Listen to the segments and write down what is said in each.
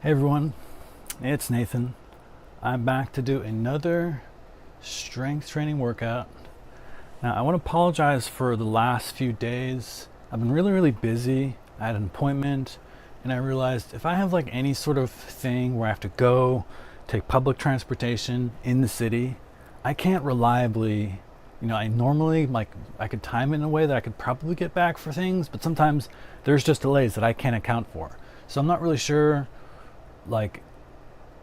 Hey everyone, it's Nathan. I'm back to do another strength training workout. Now I want to apologize for the last few days. I've been really busy. I had an appointment and I realized if I have like any sort of thing where I have to go take public transportation in the city, I can't reliably, I normally I could time it in a way that I could probably get back for things, but sometimes there's just delays that I can't account for. So I'm not really sure,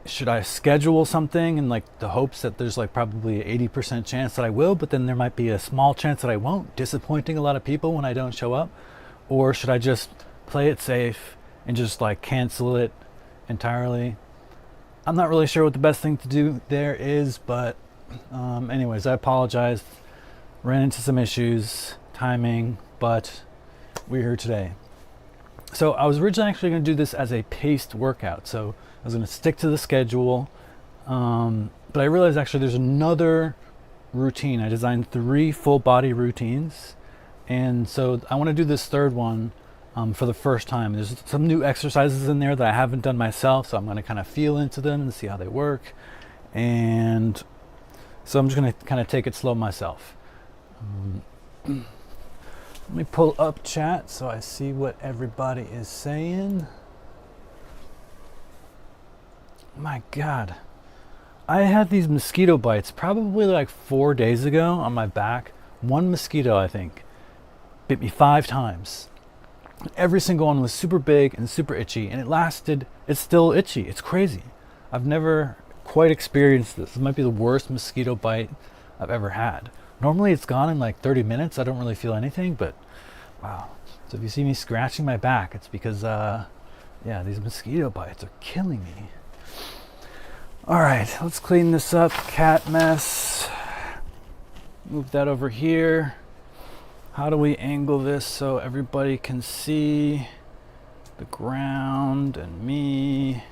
should I schedule something in the hopes that there's probably an 80% chance that I will, but then there might be a small chance that I won't, disappointing a lot of people when I don't show up? Or should I just play it safe and just cancel it entirely? I'm not really sure what the best thing to do there is, but anyways, I apologize. Ran into some issues, timing, but we're here today. So I was originally actually going to do this as a paced workout. So I was going to stick to the schedule, but I realized actually there's another routine. I designed 3 full body routines, and so I want to do this third one for the first time. There's some new exercises in there that I haven't done myself, so I'm going to kind of feel into them and see how they work. And so I'm just going to kind of take it slow myself. Let me pull up chat so I see what everybody is saying. My God. I had these mosquito bites probably 4 days ago on my back. One mosquito, I think, bit me 5 times. Every single one was super big and super itchy, and it's still itchy. It's crazy. I've never quite experienced this. This might be the worst mosquito bite I've ever had. Normally it's gone in 30 minutes. I don't really feel anything, but wow. So if you see me scratching my back, it's because, these mosquito bites are killing me. All right, let's clean this up. Cat mess. Move that over here. How do we angle this so everybody can see the ground and me?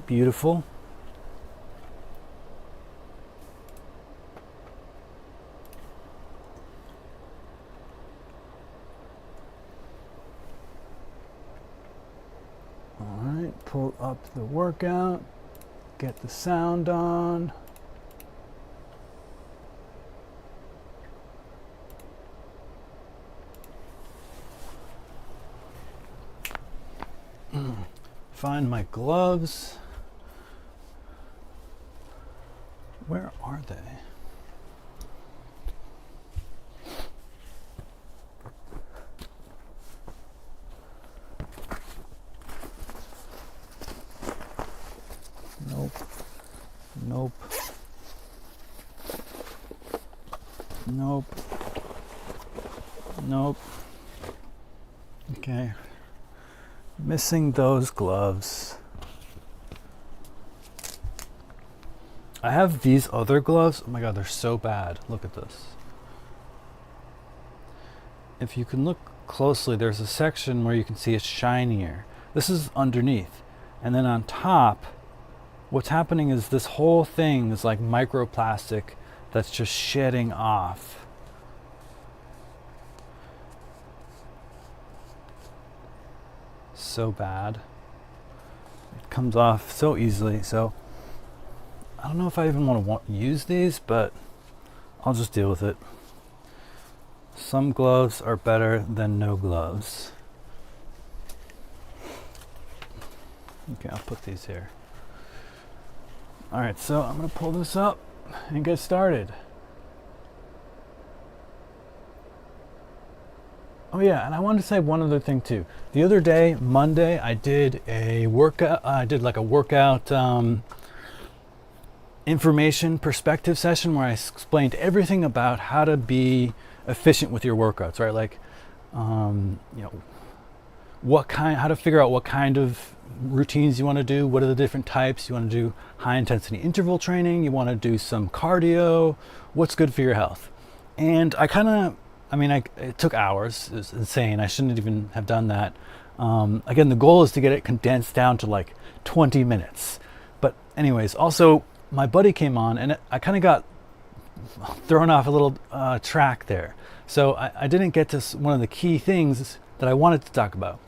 Beautiful. Pull up the workout, get the sound on. Find my gloves. Where are they? Nope. Okay. Missing those gloves. I have these other gloves. Oh my God, they're so bad. Look at this. If you can look closely, there's a section where you can see it's shinier. This is underneath. And then on top, what's happening is this whole thing is like microplastic that's just shedding off. So bad. It comes off so easily. So I don't know if I even want to use these, but I'll just deal with it. Some gloves are better than no gloves. Okay, I'll put these here. All right, so I'm gonna pull this up and get started. Oh yeah, and I wanted to say one other thing too. The other day, Monday, I did a workout. I did a workout information perspective session where I explained everything about how to be efficient with your workouts, right? How to figure out what kind of routines you want to do. What are the different types? You want to do high intensity interval training. You want to do some cardio. What's good for your health? And it took hours. It was insane. I shouldn't even have done that. Again, the goal is to get it condensed down to 20 minutes. But anyways, also my buddy came on and I kind of got thrown off a little track there. So I didn't get to one of the key things that I wanted to talk about,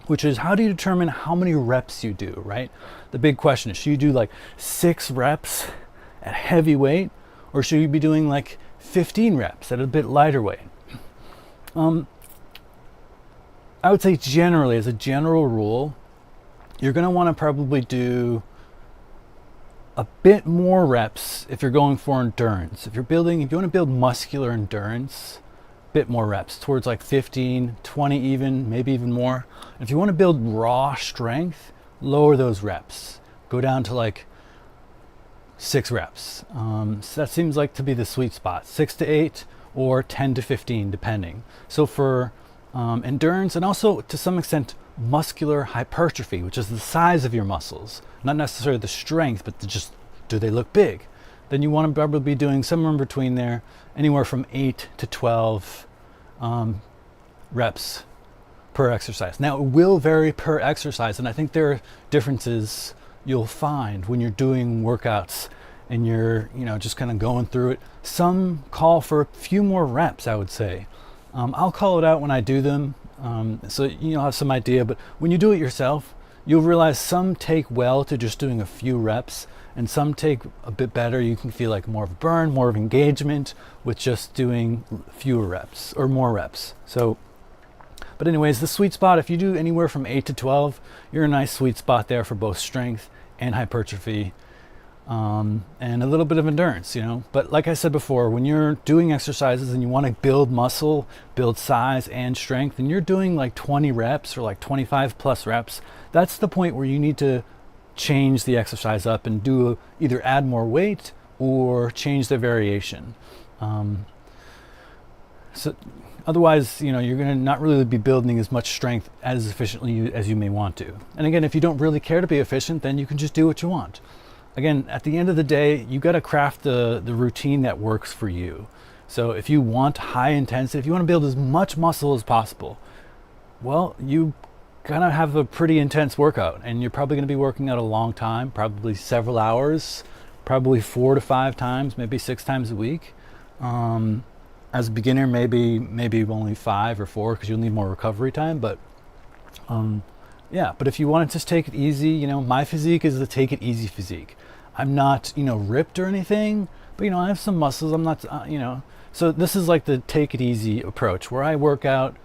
which is how do you determine how many reps you do, right? The big question is, should you do like 6 reps at heavy weight, or should you be doing like 15 reps at a bit lighter weight? I would say generally, as a general rule, you're going to want to probably do a bit more reps if you're going for endurance. If you want to build muscular endurance, bit more reps, towards like 15, 20 even, maybe even more. If you want to build raw strength, lower those reps. Go down to like 6 reps. So that seems like to be the sweet spot, 6 to 8 or 10 to 15, depending. So for endurance, and also to some extent muscular hypertrophy, which is the size of your muscles, not necessarily the strength, but just do they look big, then you want to probably be doing somewhere in between there, anywhere from 8 to 12 reps per exercise. Now it will vary per exercise, and I think there are differences you'll find when you're doing workouts and you're just kind of going through it. Some call for a few more reps, I would say. I'll call it out when I do them, so you'll have some idea, but when you do it yourself, you'll realize some take well to just doing a few reps, and some take a bit better. You can feel like more of a burn, more of engagement with just doing fewer reps or more reps. So, but anyways, the sweet spot, if you do anywhere from 8 to 12, you're a nice sweet spot there for both strength and hypertrophy. And a little bit of endurance, but like I said before, when you're doing exercises and you want to build muscle, build size and strength, and you're doing like 20 reps or like 25 plus reps, that's the point where you need to change the exercise up and either add more weight or change the variation. So otherwise, you're going to not really be building as much strength as efficiently as you may want to. And again, if you don't really care to be efficient, then you can just do what you want. Again, at the end of the day, you got to craft the routine that works for you. So if you want high intensity, if you want to build as much muscle as possible, well, you gotta have a pretty intense workout, and you're probably going to be working out a long time, probably several hours, probably 4 to 5 times, maybe 6 times a week. As a beginner, maybe only 5 or 4 because you'll need more recovery time. But yeah, but if you want to just take it easy, my physique is the take it easy physique. I'm not, ripped or anything, but I have some muscles. I'm not, so this is like the take it easy approach where I work out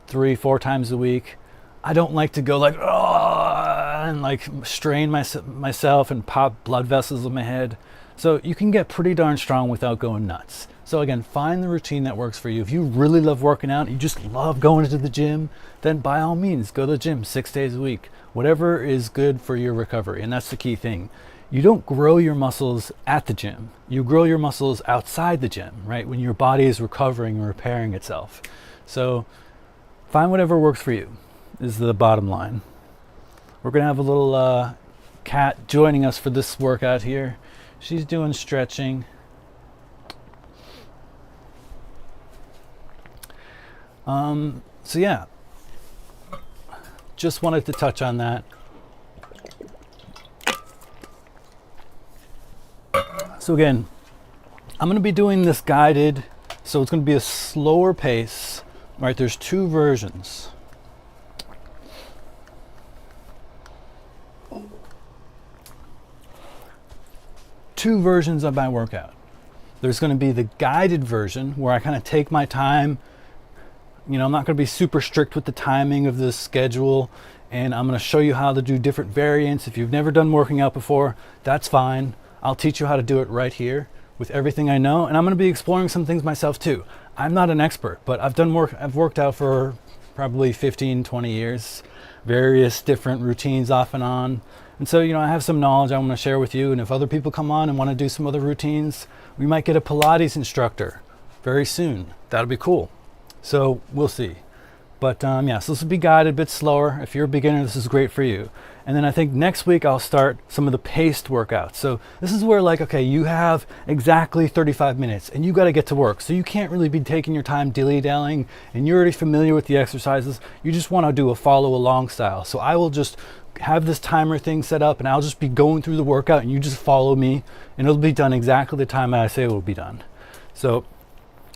3-4 times a week. I don't like to go like, and like strain myself and pop blood vessels in my head. So you can get pretty darn strong without going nuts. So again, find the routine that works for you. If you really love working out, you just love going to the gym, then by all means, go to the gym 6 days a week, whatever is good for your recovery. And that's the key thing. You don't grow your muscles at the gym. You grow your muscles outside the gym, right? When your body is recovering and repairing itself. So find whatever works for you is the bottom line. We're going to have a little cat joining us for this workout here. She's doing stretching. So yeah, just wanted to touch on that. So again, I'm going to be doing this guided, so it's going to be a slower pace. All right, there's 2 versions. Two versions of my workout. There's going to be the guided version where I kind of take my time. I'm not going to be super strict with the timing of the schedule, and I'm going to show you how to do different variants. If you've never done working out before, that's fine. I'll teach you how to do it right here with everything I know, and I'm going to be exploring some things myself too. I'm not an expert, but I've worked out for probably 15, 20 years, various different routines off and on. And so, I have some knowledge I want to share with you, and if other people come on and want to do some other routines, we might get a Pilates instructor very soon. That'll be cool. So we'll see. But yeah, so this will be guided a bit slower. If you're a beginner, this is great for you. And then I think next week I'll start some of the paced workouts. So this is where okay, you have exactly 35 minutes and you got to get to work. So you can't really be taking your time dilly-dallying, and you're already familiar with the exercises. You just want to do a follow along style. So I will just have this timer thing set up, and I'll just be going through the workout, and you just follow me, and it'll be done exactly the time I say it will be done. So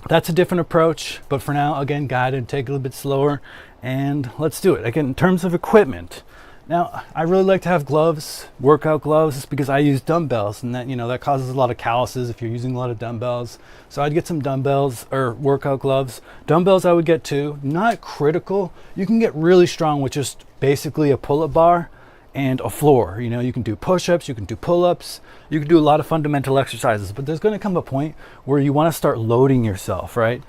That's a different approach, but for now, again, guided, take it a little bit slower, and let's do it. Again, in terms of equipment, now I really like to have gloves, workout gloves, just because I use dumbbells, and that, you know, that causes a lot of calluses if you're using a lot of dumbbells. So I'd get some dumbbells or workout gloves. Dumbbells I would get too, not critical. You can get really strong with just basically a pull-up bar and a floor. You know, you can do push-ups, you can do pull-ups, you can do a lot of fundamental exercises, but there's going to come a point where you want to start loading yourself, right?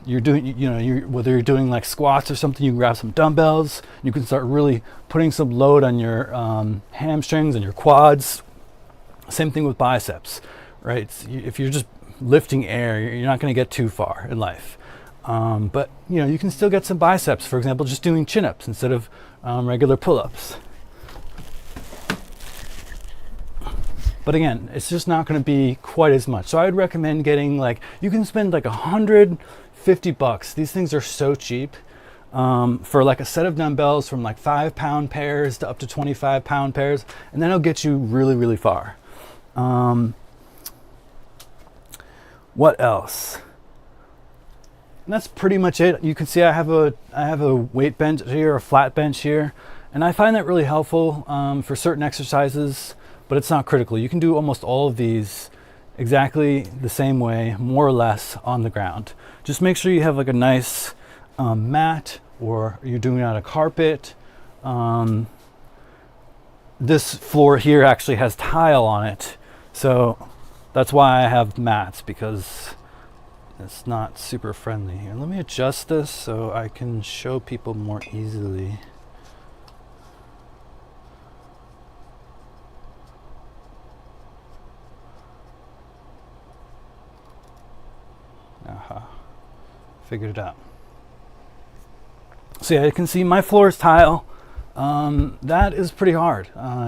You're doing, you know, whether you're doing like squats or something, you can grab some dumbbells, you can start really putting some load on your hamstrings and your quads. Same thing with biceps, right? If you're just lifting air, you're not going to get too far in life. But you know, you can still get some biceps, for example, just doing chin-ups instead of regular pull-ups. But again, it's just not going to be quite as much. So I'd recommend getting, like, you can spend like $150. These things are so cheap for like a set of dumbbells from like 5-pound pairs to up to 25-pound pairs, and then it'll get you really, really far. What else? And that's pretty much it. You can see I have a weight bench here, a flat bench here, and I find that really helpful for certain exercises. But it's not critical. You can do almost all of these exactly the same way, more or less, on the ground. Just make sure you have like a nice mat, or you're doing it on a carpet. This floor here actually has tile on it, so that's why I have mats, because it's not super friendly here. Let me adjust this so I can show people more easily. Figured it out. So yeah, you can see my floor is tile. That is pretty hard.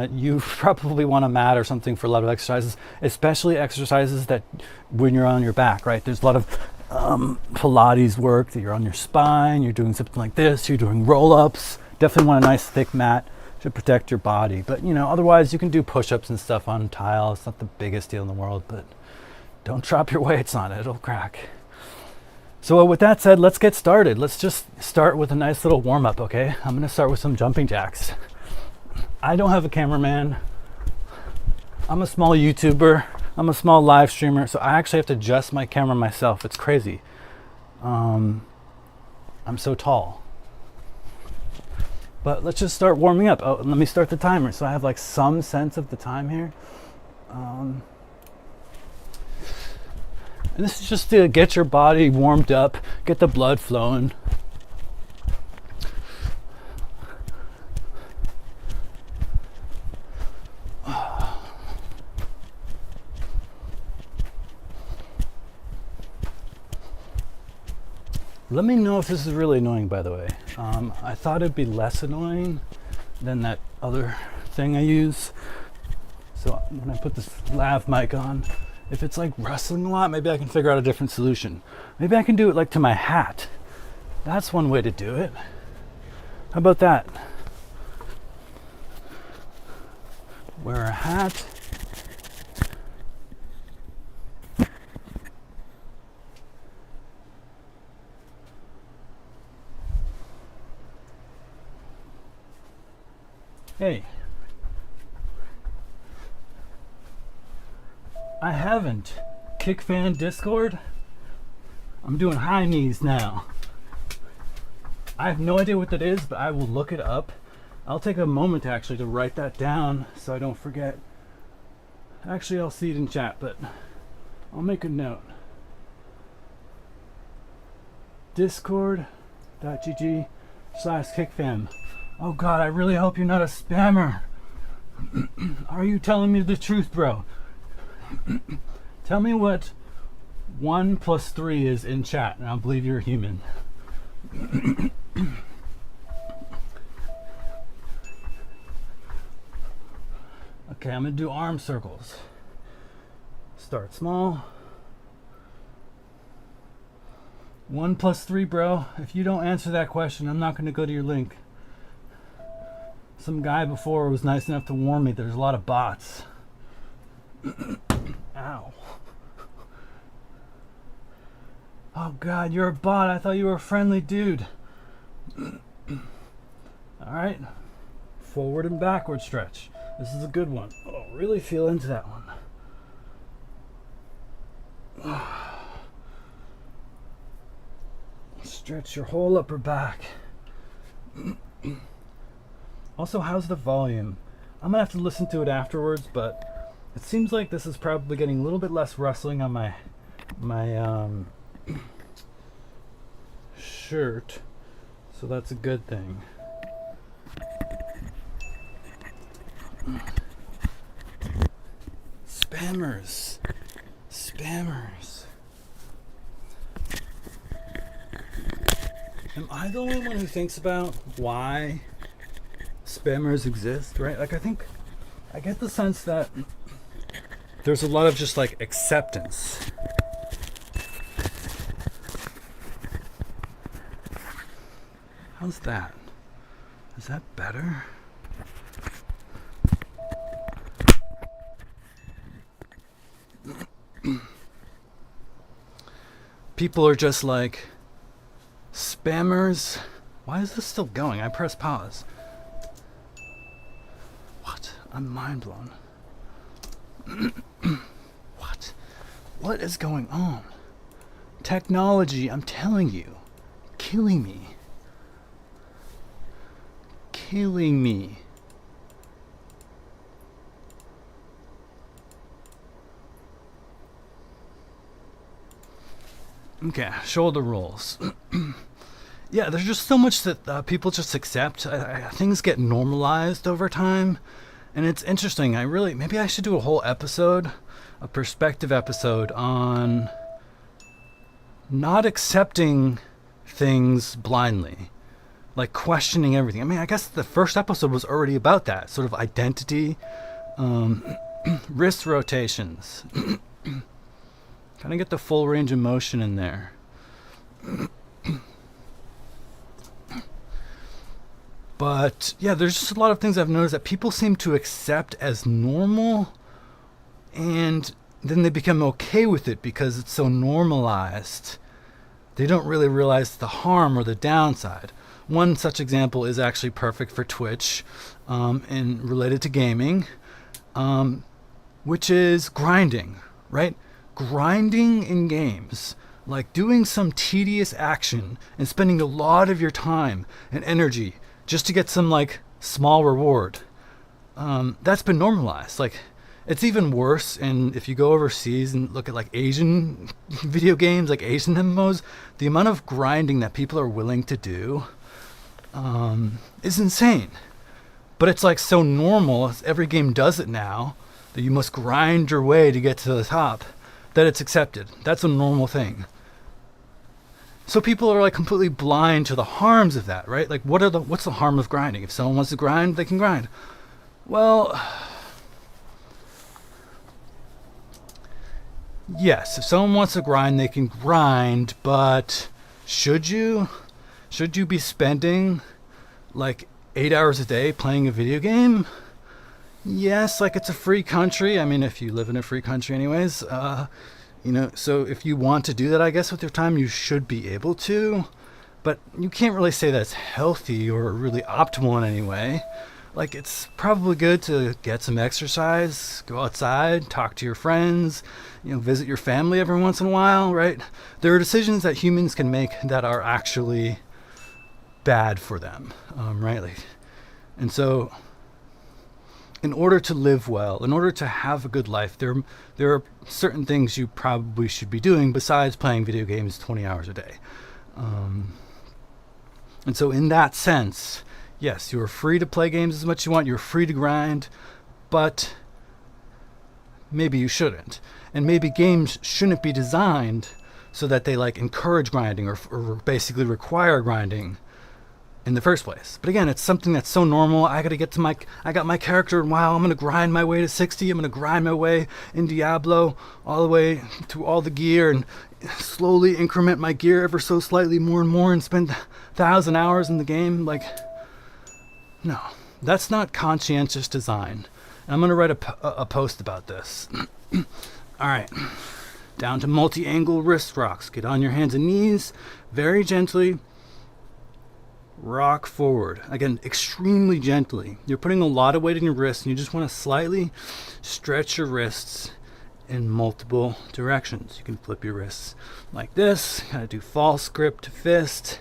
You probably want a mat or something for a lot of exercises, especially exercises that when you're on your back, right? There's a lot of Pilates work that you're on your spine, you're doing something like this, you're doing roll-ups. Definitely want a nice thick mat to protect your body. But you know, otherwise you can do push-ups and stuff on tile. It's not the biggest deal in the world, but don't drop your weights on it, it'll crack. So with that said, let's get started. Let's just start with a nice little warm-up, okay? I'm gonna start with some jumping jacks. I don't have a cameraman. I'm a small YouTuber. I'm a small live streamer, so I actually have to adjust my camera myself. It's crazy. I'm so tall. But let's just start warming up. Oh, let me start the timer so I have like some sense of the time here. And this is just to get your body warmed up, get the blood flowing. Let me know if this is really annoying, by the way. I thought it'd be less annoying than that other thing I use. So when I put this lav mic on, if it's like rustling a lot, maybe I can figure out a different solution. Maybe I can do it like to my hat. That's one way to do it. How about that? Wear a hat. Hey. I haven't. Kick fan Discord? I'm doing high knees now. I have no idea what that is, but I will look it up. I'll take a moment actually to write that down so I don't forget. Actually, I'll see it in chat, but I'll make a note. Discord.gg/kickfam. Oh God, I really hope you're not a spammer. Are you telling me the truth, bro? Tell me what 1 + 3 is in chat, and I'll believe you're a human. Okay, I'm gonna do arm circles. Start small. 1 + 3, bro. If you don't answer that question, I'm not gonna go to your link. Some guy before was nice enough to warn me there's a lot of bots. Ow. Oh God, you're a bot. I thought you were a friendly dude. All right, forward and backward stretch. This is a good one. Oh, really feel into that one. Stretch your whole upper back. Also, how's the volume? I'm gonna have to listen to it afterwards, but it seems like this is probably getting a little bit less rustling on my shirt, so that's a good thing. Spammers. Am I the only one who thinks about why spammers exist, right? Like, I get the sense that there's a lot of just like acceptance. How's that? Is that better? People are just like, spammers. Why is this still going? I press pause. What? I'm mind blown. What is going on? Technology, I'm telling you, killing me. Okay, shoulder rolls. Yeah, there's just so much that people just accept. Things get normalized over time, and it's interesting. Maybe I should do a whole episode, a perspective episode on not accepting things blindly, like questioning everything. I mean, I guess the first episode was already about that, sort of identity, wrist rotations. Kind of get the full range of motion in there. But yeah, there's just a lot of things I've noticed that people seem to accept as normal, and then they become okay with it because it's so normalized. They don't really realize the harm or the downside. One such example is actually perfect for Twitch, and related to gaming, which is grinding, right? Grinding in games, like doing some tedious action and spending a lot of your time and energy just to get some like small reward. That's been normalized. Like, it's even worse. And if you go overseas and look at like Asian video games, like Asian MMOs, the amount of grinding that people are willing to do is insane. But it's like so normal, every game does it now, that you must grind your way to get to the top, that it's accepted. That's a normal thing. So people are like completely blind to the harms of that, right? Like, what's the harm of grinding? If someone wants to grind, they can grind. Well, yes, if someone wants to grind, they can grind, but should you be spending like 8 hours a day playing a video game? Yes, like, it's a free country. I mean, if you live in a free country anyways, so if you want to do that, I guess, with your time, you should be able to, but you can't really say that's healthy or really optimal in any way. Like, it's probably good to get some exercise, go outside, talk to your friends, visit your family every once in a while, right? There are decisions that humans can make that are actually bad for them, right? And so, in order to live well, in order to have a good life, there are certain things you probably should be doing besides playing video games 20 hours a day. And so in that sense, yes, you're free to play games as much as you want. You're free to grind, but maybe you shouldn't. And maybe games shouldn't be designed so that they like encourage grinding or basically require grinding in the first place. But again, it's something that's so normal. I got my character, and wow, I'm going to grind my way to 60. I'm going to grind my way in Diablo all the way to all the gear and slowly increment my gear ever so slightly more and more and spend 1,000 hours in the game. Like, no, that's not conscientious design. And I'm going to write a post about this. All right. Down to multi-angle wrist rocks. Get on your hands and knees, very gently. Rock forward. Again, extremely gently. You're putting a lot of weight in your wrists, and you just want to slightly stretch your wrists in multiple directions. You can flip your wrists like this, kind of do false grip to fist.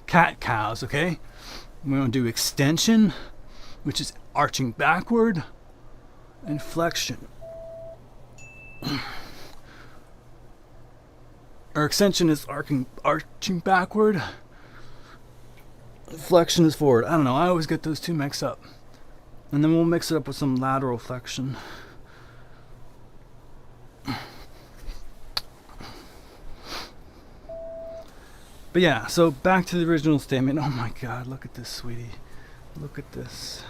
Cat cows, okay? We're going to do extension, which is arching backward, and flexion. Or extension is arching backward. Flexion is forward. I don't know. I always get those two mixed up. And then we'll mix it up with some lateral flexion. But yeah, so back to the original statement. Oh my God, look at this, sweetie. Look at this.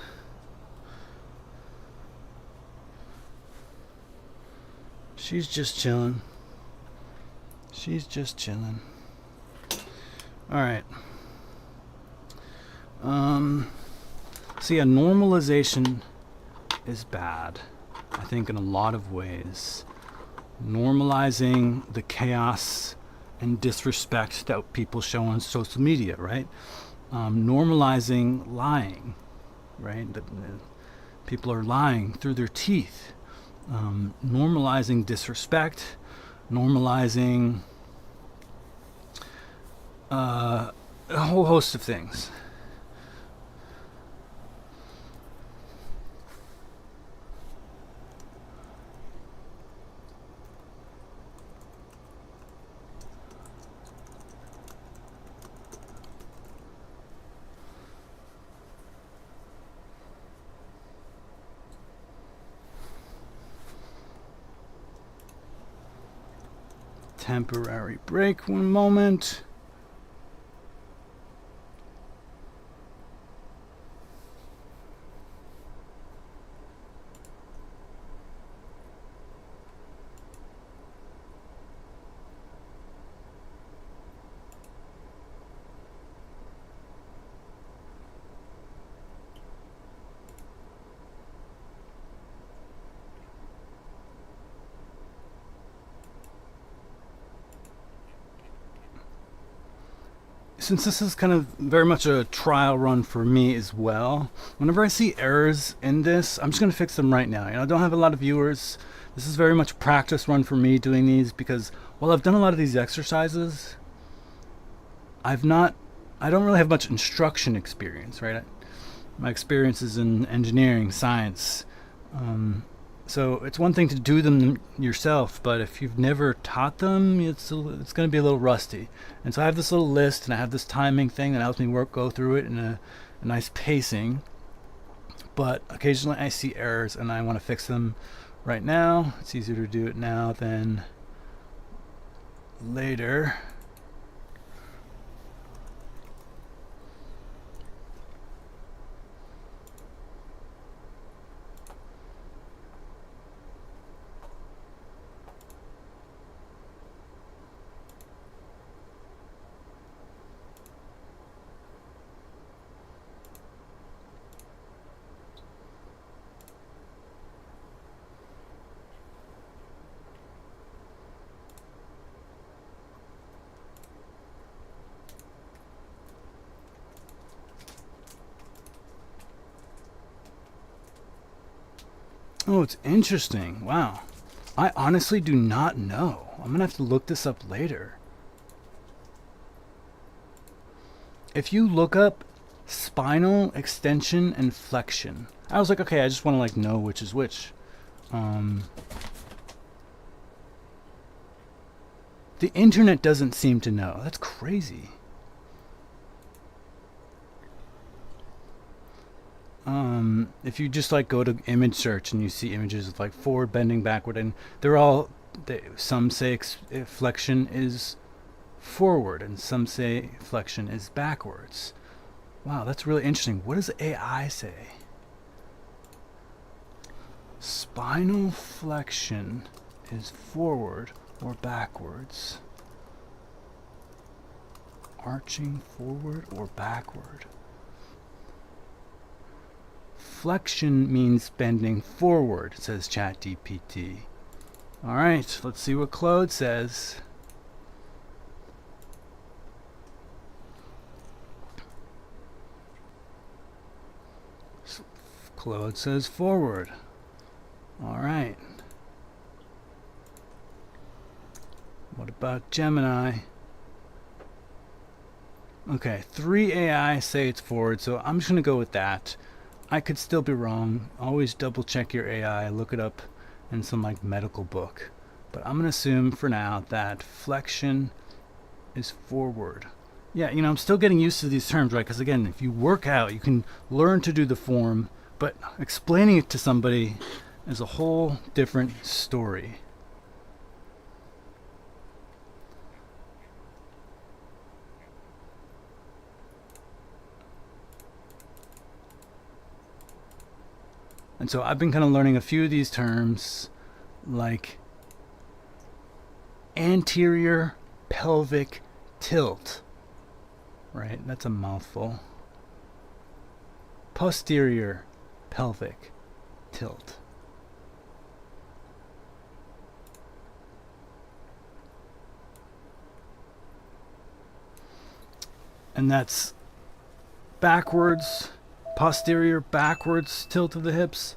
She's just chilling. She's just chilling. All right. So yeah, normalization is bad, I think, in a lot of ways. Normalizing the chaos and disrespect that people show on social media, right? Normalizing lying, right? People are lying through their teeth. Normalizing disrespect, normalizing a whole host of things. Temporary break, one moment. Since this is kind of very much a trial run for me as well, whenever I see errors in this, I'm just going to fix them right now. I don't have a lot of viewers. This is very much a practice run for me doing these, because while I've done a lot of these exercises, I don't really have much instruction experience, right? My experience is in engineering, science. So it's one thing to do them yourself, but if you've never taught them, it's going to be a little rusty. And so I have this little list, and I have this timing thing that helps me go through it in a nice pacing. But occasionally I see errors, and I want to fix them right now. It's easier to do it now than later. Oh, it's interesting. Wow. I honestly do not know. I'm going to have to look this up later. If you look up spinal extension and flexion, I was like, okay, I just want to know which is which. The internet doesn't seem to know. That's crazy. If you just go to image search and you see images of forward, bending, backward, and some say flexion is forward and some say flexion is backwards. Wow, that's really interesting. What does AI say? Spinal flexion is forward or backwards. Arching forward or backward. flexion means bending forward, says ChatGPT. All right, let's see what Claude says. Claude says forward. All right. What about Gemini? Okay, 3 AI say it's forward, so I'm just going to go with that. I could still be wrong. Always double check your AI, look it up in some like medical book. But I'm going to assume for now that flexion is forward. Yeah, you know, I'm still getting used to these terms, right? Because again, if you work out, you can learn to do the form, but explaining it to somebody is a whole different story. And so I've been kind of learning a few of these terms, like anterior pelvic tilt, right? That's a mouthful. Posterior pelvic tilt. And that's backwards. Posterior backwards tilt of the hips.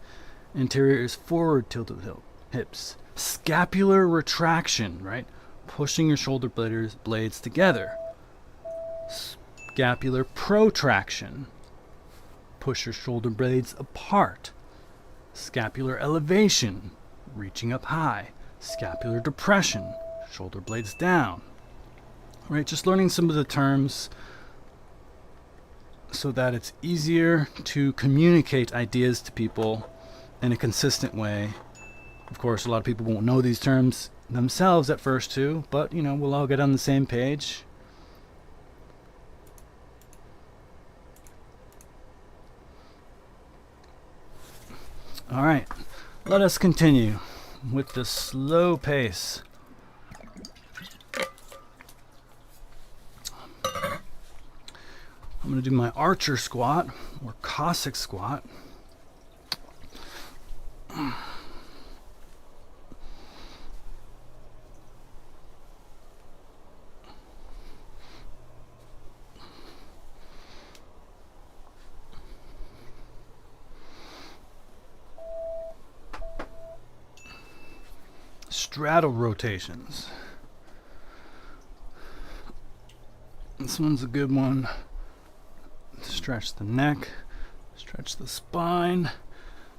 Anterior is forward tilt of the hips. Scapular retraction, right? Pushing your shoulder blades together. Scapular protraction. Push your shoulder blades apart. Scapular elevation, reaching up high. Scapular depression, shoulder blades down. All right, just learning some of the terms so that it's easier to communicate ideas to people in a consistent way. Of course, a lot of people won't know these terms themselves at first too, but you know, we'll all get on the same page. All right, let us continue with the slow pace. I'm going to do my archer squat or Cossack squat. Straddle rotations. This one's a good one. Stretch the neck, stretch the spine,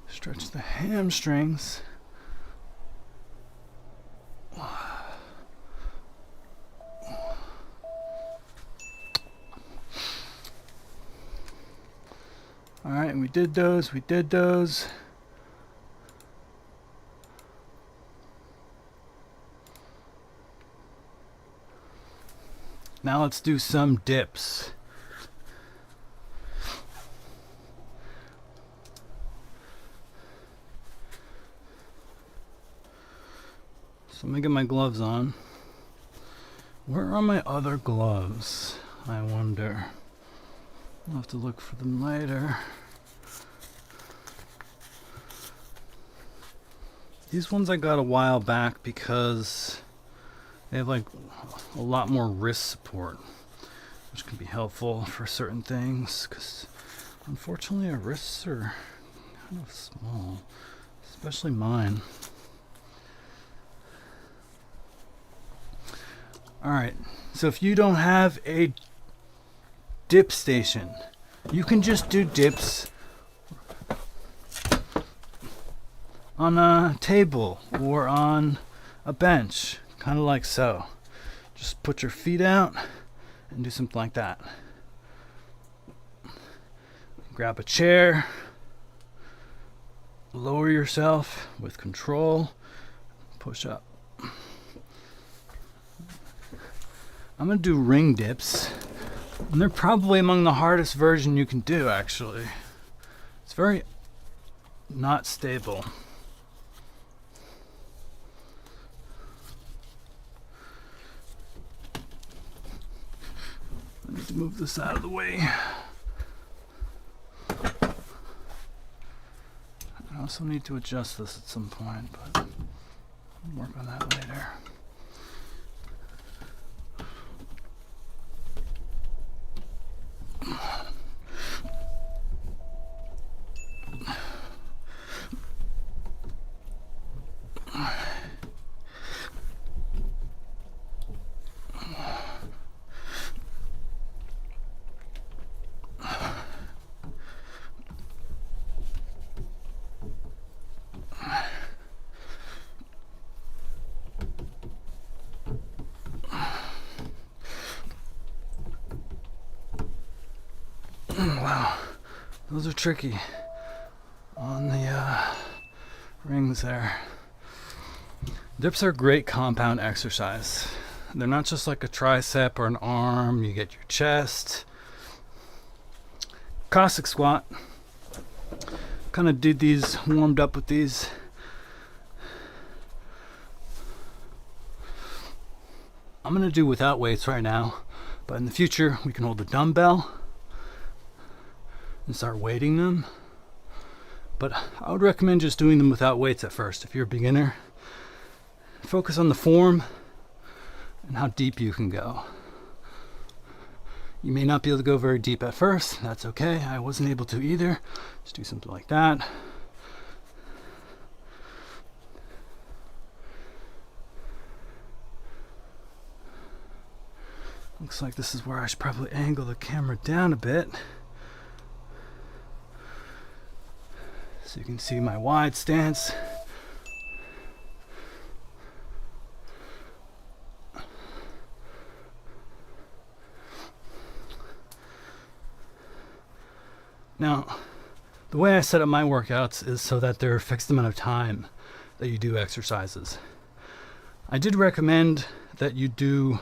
stretch the hamstrings. All right, we did those. Now let's do some dips. So let me get my gloves on. Where are my other gloves? I wonder. I'll have to look for them later. These ones I got a while back because they have like a lot more wrist support, which can be helpful for certain things, because unfortunately our wrists are kind of small, especially mine. Alright, so if you don't have a dip station, you can just do dips on a table or on a bench, kind of like so. Just put your feet out and do something like that. Grab a chair, lower yourself with control, push up. I'm going to do ring dips, and they're probably among the hardest version you can do, actually. It's very not stable. I need to move this out of the way. also need to adjust this at some point, but I'll work on that later. Wow, those are tricky on the rings there. Dips are a great compound exercise. They're not just like a tricep or an arm. You get your chest. Cossack squat. Kind of did these, warmed up with these. I'm gonna do without weights right now, but in the future we can hold the dumbbell and start weighting them. But I would recommend just doing them without weights at first. If you're a beginner, focus on the form and how deep you can go. You may not be able to go very deep at first. That's okay. I wasn't able to either. Just do something like that. Looks like this is where I should probably angle the camera down a bit, so you can see my wide stance. Now, the way I set up my workouts is so that there are a fixed amount of time that you do exercises. I did recommend that you do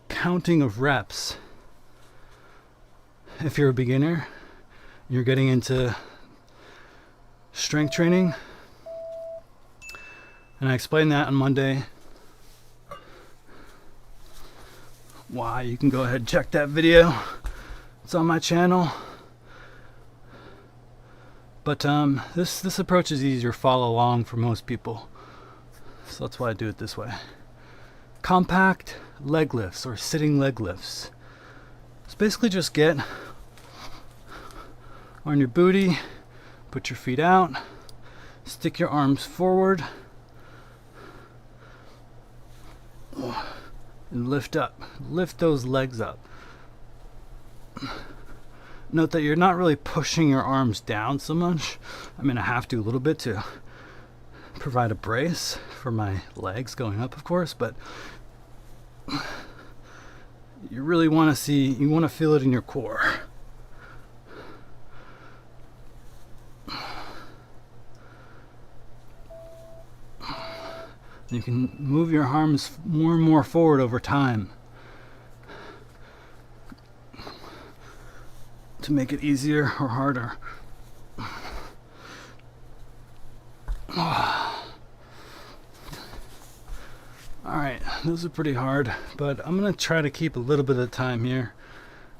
counting of reps if you're a beginner. You're getting into strength training, and I explained that on Monday. Why, you can go ahead and check that video. It's on my channel. But this approach is easier to follow along for most people, so that's why I do it this way. Compact leg lifts or sitting leg lifts. It's basically just get on your booty, put your feet out, stick your arms forward, and lift up. Lift those legs up. Note that you're not really pushing your arms down so much. I mean, I have to a little bit to provide a brace for my legs going up, of course, but you really want to feel it in your core. You can move your arms more and more forward over time to make it easier or harder. Alright, those are pretty hard, but I'm going to try to keep a little bit of time here.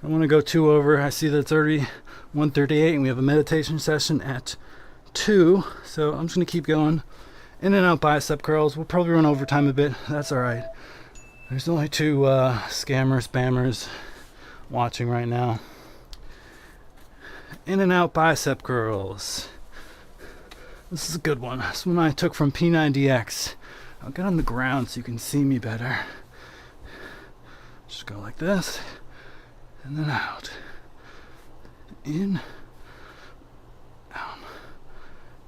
I want to go 2 over. I see that it's already 1:38 and we have a meditation session at 2, so I'm just going to keep going. In and out bicep curls. We'll probably run over time a bit. That's alright. There's only 2 spammers watching right now. In and out bicep curls. This is a good one. This one I took from P90X. I'll get on the ground so you can see me better. Just go like this, and then out. In, out.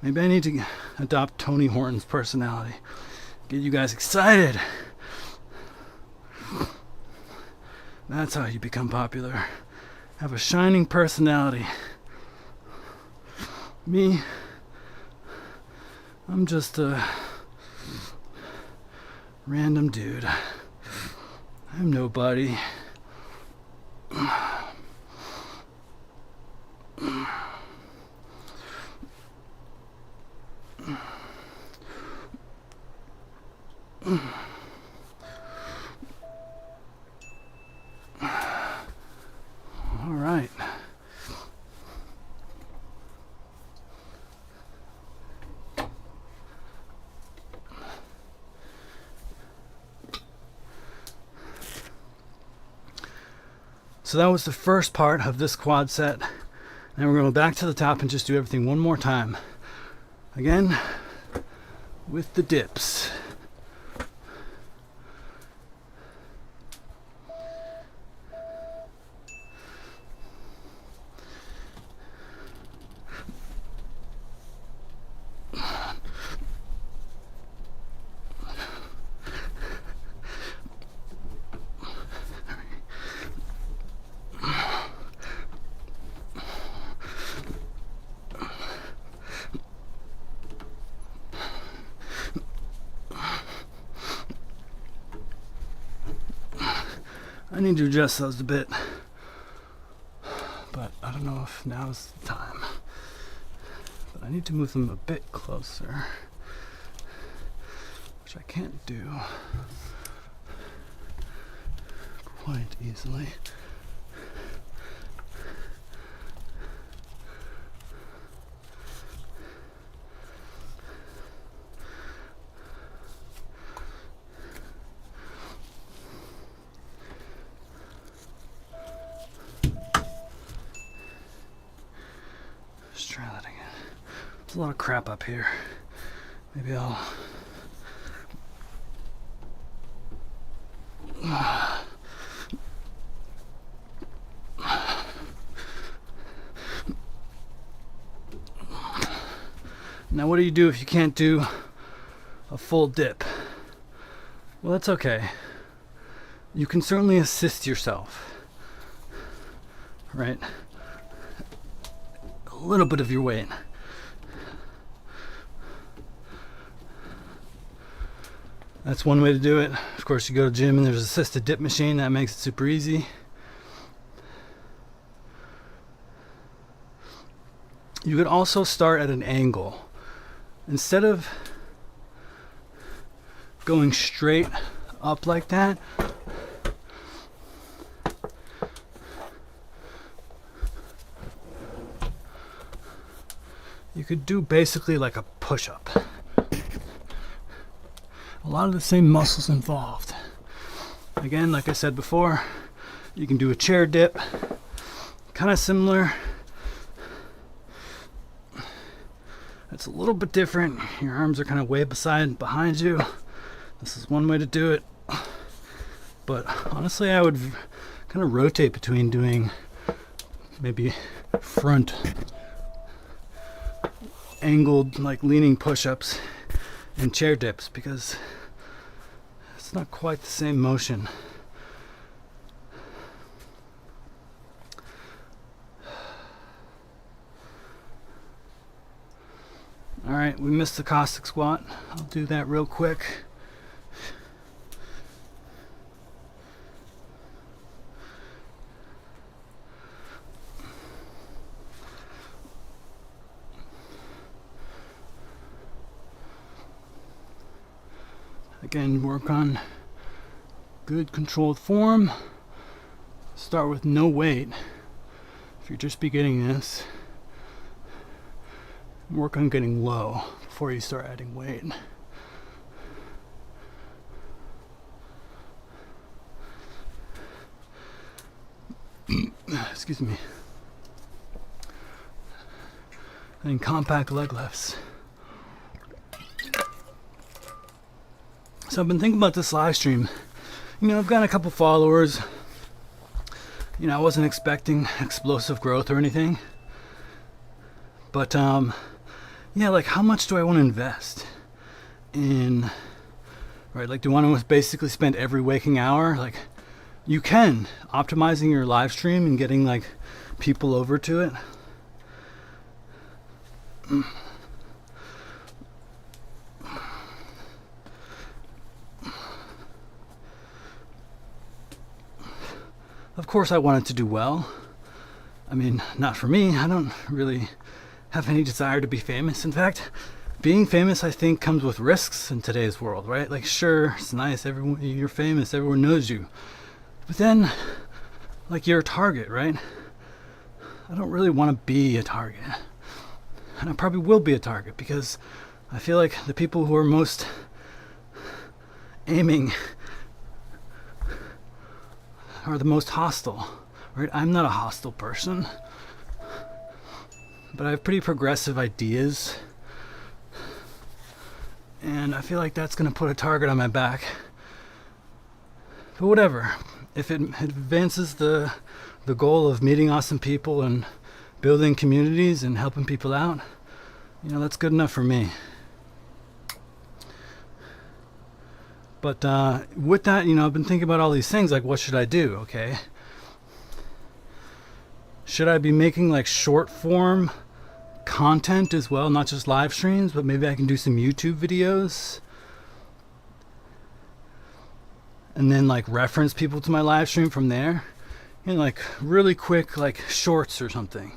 Maybe I need to adopt Tony Horton's personality. Get you guys excited. That's how you become popular. Have a shining personality. Me, I'm just a random dude. I'm nobody. All right. So that was the first part of this quad set. And we're going to go back to the top and just do everything one more time. Again, with the dips. I need to adjust those a bit, but I don't know if now's the time. But I need to move them a bit closer, which I can't do quite easily. Try that again. There's a lot of crap up here. Maybe I'll... Now what do you do if you can't do a full dip? Well, that's okay. You can certainly assist yourself, right? A little bit of your weight. That's one way to do it. Of course, you go to the gym and there's an assisted dip machine. That makes it super easy. You could also start at an angle. Instead of going straight up like that, you could do basically like a push-up. A lot of the same muscles involved. Again, like I said before, you can do a chair dip, kind of similar. It's a little bit different. Your arms are kind of way behind you. This is one way to do it. But honestly, I would kind of rotate between doing maybe front angled, like leaning push-ups and chair dips, because it's not quite the same motion. All right, we missed the Cossack squat. I'll do that real quick. Again, work on good controlled form. Start with no weight. If you're just beginning this, work on getting low before you start adding weight. Excuse me. And compact leg lifts. So I've been thinking about this live stream. You know, I've got a couple followers. You know, I wasn't expecting explosive growth or anything. But yeah, like how much do I want to invest in, right? Like, do I want to basically spend every waking hour? Like, you can, optimizing your live stream and getting like people over to it. Of course I want it to do well. I mean, not for me. I don't really have any desire to be famous. In fact, being famous, I think, comes with risks in today's world, right? Like, sure, it's nice, everyone, you're famous, everyone knows you. But then, like, you're a target, right? I don't really want to be a target. And I probably will be a target, because I feel like the people who are most aiming are the most hostile, right? I'm not a hostile person, but I have pretty progressive ideas, and I feel like that's going to put a target on my back. But whatever, if it advances the goal of meeting awesome people and building communities and helping people out, you know, that's good enough for me. But with that, you know, I've been thinking about all these things, like what should I do? Okay, should I be making like short form content as well, not just live streams, but maybe I can do some YouTube videos and then like reference people to my live stream from there, you know, like really quick like shorts or something.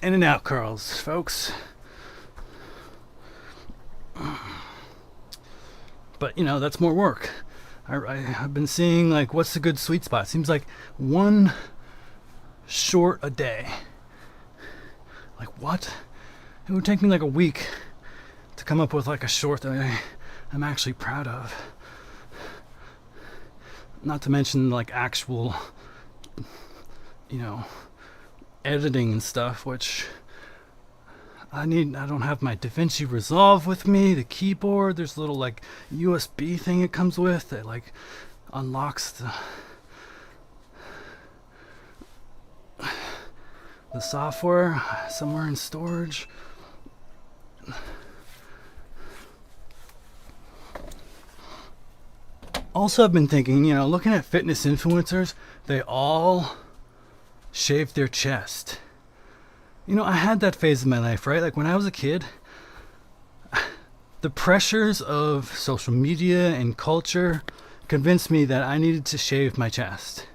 In and out curls, folks. But you know, that's more work. I've been seeing like what's the good sweet spot. Seems like one short a day. Like what? It would take me like a week to come up with like a short that I'm actually proud of. Not to mention like actual, you know, editing and stuff, which I don't have my DaVinci Resolve with me, the keyboard. There's a little like USB thing it comes with that like unlocks the software somewhere in storage. Also, I've been thinking, you know, looking at fitness influencers, they all shave their chest. You know, I had that phase in my life, right? Like when I was a kid, the pressures of social media and culture convinced me that I needed to shave my chest.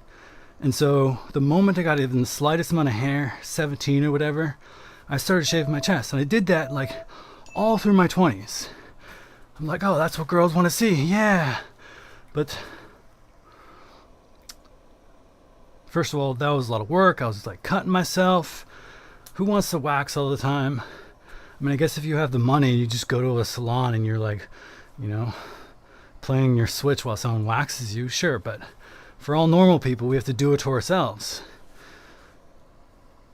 And so the moment I got even the slightest amount of hair, 17 or whatever, I started shaving my chest. And I did that like all through my 20s. I'm like, oh, that's what girls want to see. Yeah. But first of all, that was a lot of work. I was like cutting myself. Who wants to wax all the time? I mean, I guess if you have the money and you just go to a salon and you're like, you know, playing your Switch while someone waxes you, sure. But for all normal people, we have to do it to ourselves.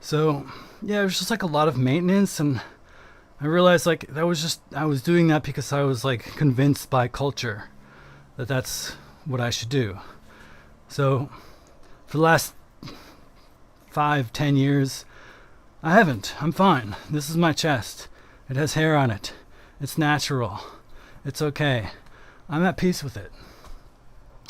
So yeah, it was just like a lot of maintenance, and I realized like I was doing that because I was like convinced by culture that that's what I should do. So for the last 5-10 years, I haven't. I'm fine. This is my chest. It has hair on it. It's natural. It's okay. I'm at peace with it.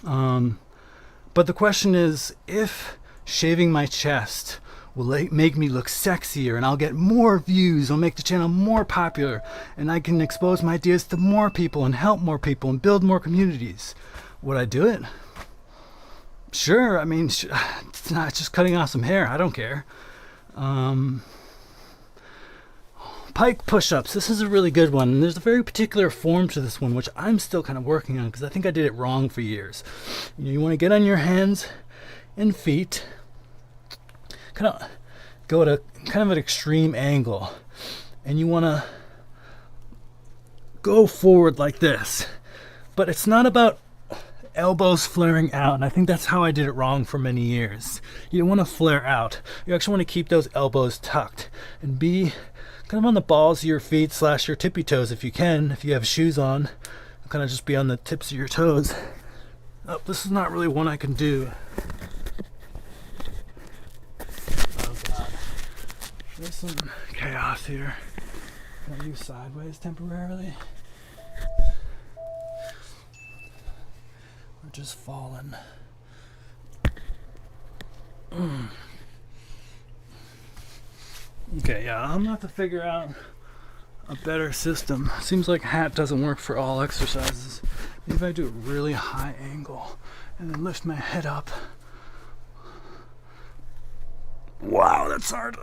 But the question is, if shaving my chest will make me look sexier and I'll get more views, I'll make the channel more popular, and I can expose my ideas to more people and help more people and build more communities, would I do it? Sure. I mean, it's not just cutting off some hair. I don't care. Pike push-ups. This is a really good one. And there's a very particular form to this one, which I'm still kind of working on because I think I did it wrong for years. You want to get on your hands and feet, kind of go at a kind of an extreme angle, and you want to go forward like this. But it's not about elbows flaring out, and I think that's how I did it wrong for many years. You don't want to flare out. You actually want to keep those elbows tucked and be kind of on the balls of your feet / your tippy toes if you can. If you have shoes on, kind of just be on the tips of your toes. Oh, this is not really one I can do. Oh god, there's some chaos here. Can I use sideways temporarily? Or just fallen? Okay, yeah, I'm gonna have to figure out a better system. Seems like hat doesn't work for all exercises. Maybe if I do a really high angle and then lift my head up. Wow, that's hard.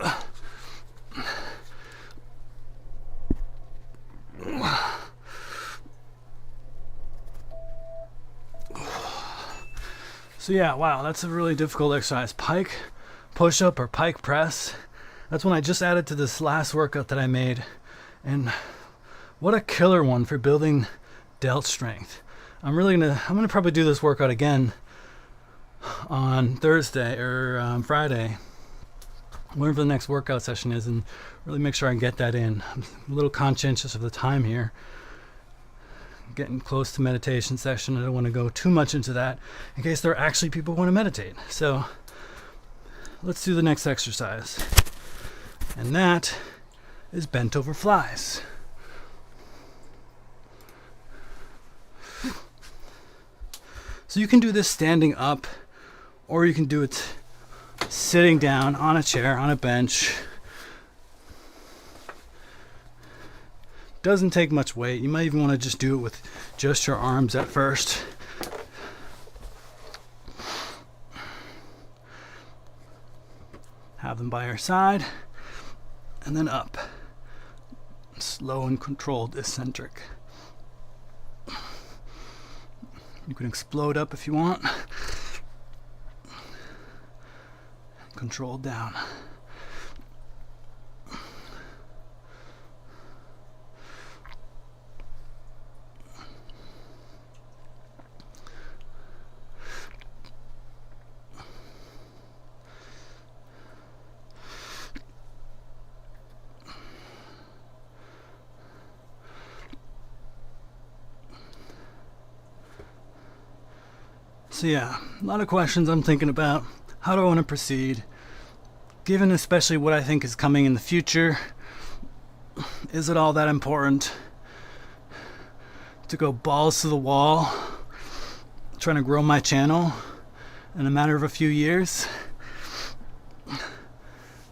So yeah, wow, that's a really difficult exercise. Pike push-up or pike press. That's one I just added to this last workout that I made. And what a killer one for building delt strength. I'm gonna probably do this workout again on Thursday or Friday, whenever the next workout session is, and really make sure I get that in. I'm a little conscientious of the time here. Getting close to meditation session. I don't want to go too much into that in case there are actually people who want to meditate. So let's do the next exercise. And that is bent over flies. So you can do this standing up, or you can do it sitting down on a chair, on a bench. Doesn't take much weight. You might even want to just do it with just your arms at first. Have them by your side, and then up. Slow and controlled eccentric. You can explode up if you want. Controlled down. So yeah, a lot of questions I'm thinking about. How do I want to proceed? Given especially what I think is coming in the future, is it all that important to go balls to the wall trying to grow my channel in a matter of a few years?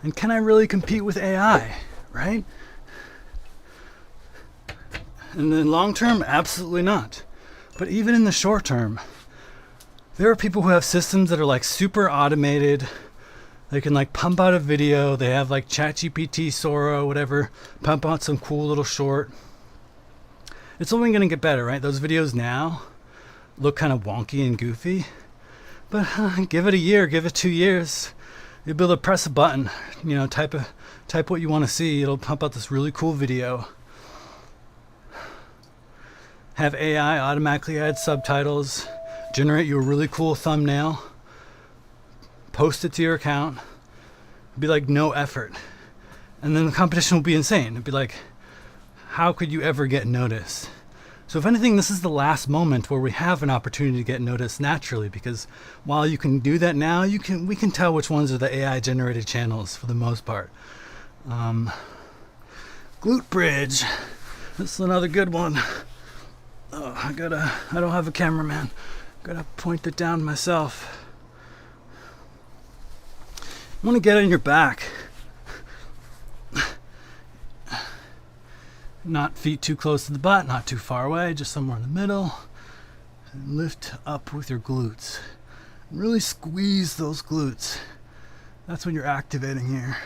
And can I really compete with AI, right? In the long term, absolutely not. But even in the short term, there are people who have systems that are like super automated. They can like pump out a video. They have like ChatGPT, Sora, whatever, pump out some cool little short. It's only going to get better, right? Those videos now look kind of wonky and goofy, but give it a year, give it 2 years. You'll be able to press a button, type what you want to see. It'll pump out this really cool video. Have AI automatically add subtitles. Generate you a really cool thumbnail, post it to your account. It'd be like no effort. And then the competition will be insane. It'd be like, how could you ever get noticed? So if anything, this is the last moment where we have an opportunity to get noticed naturally, because while you can do that now, we can tell which ones are the AI generated channels for the most part. Glute bridge. This is another good one. Oh, I don't have a cameraman. Gotta point it down myself. You want to get on your back. Not feet too close to the butt, not too far away, just somewhere in the middle. And lift up with your glutes. Really squeeze those glutes. That's when you're activating here.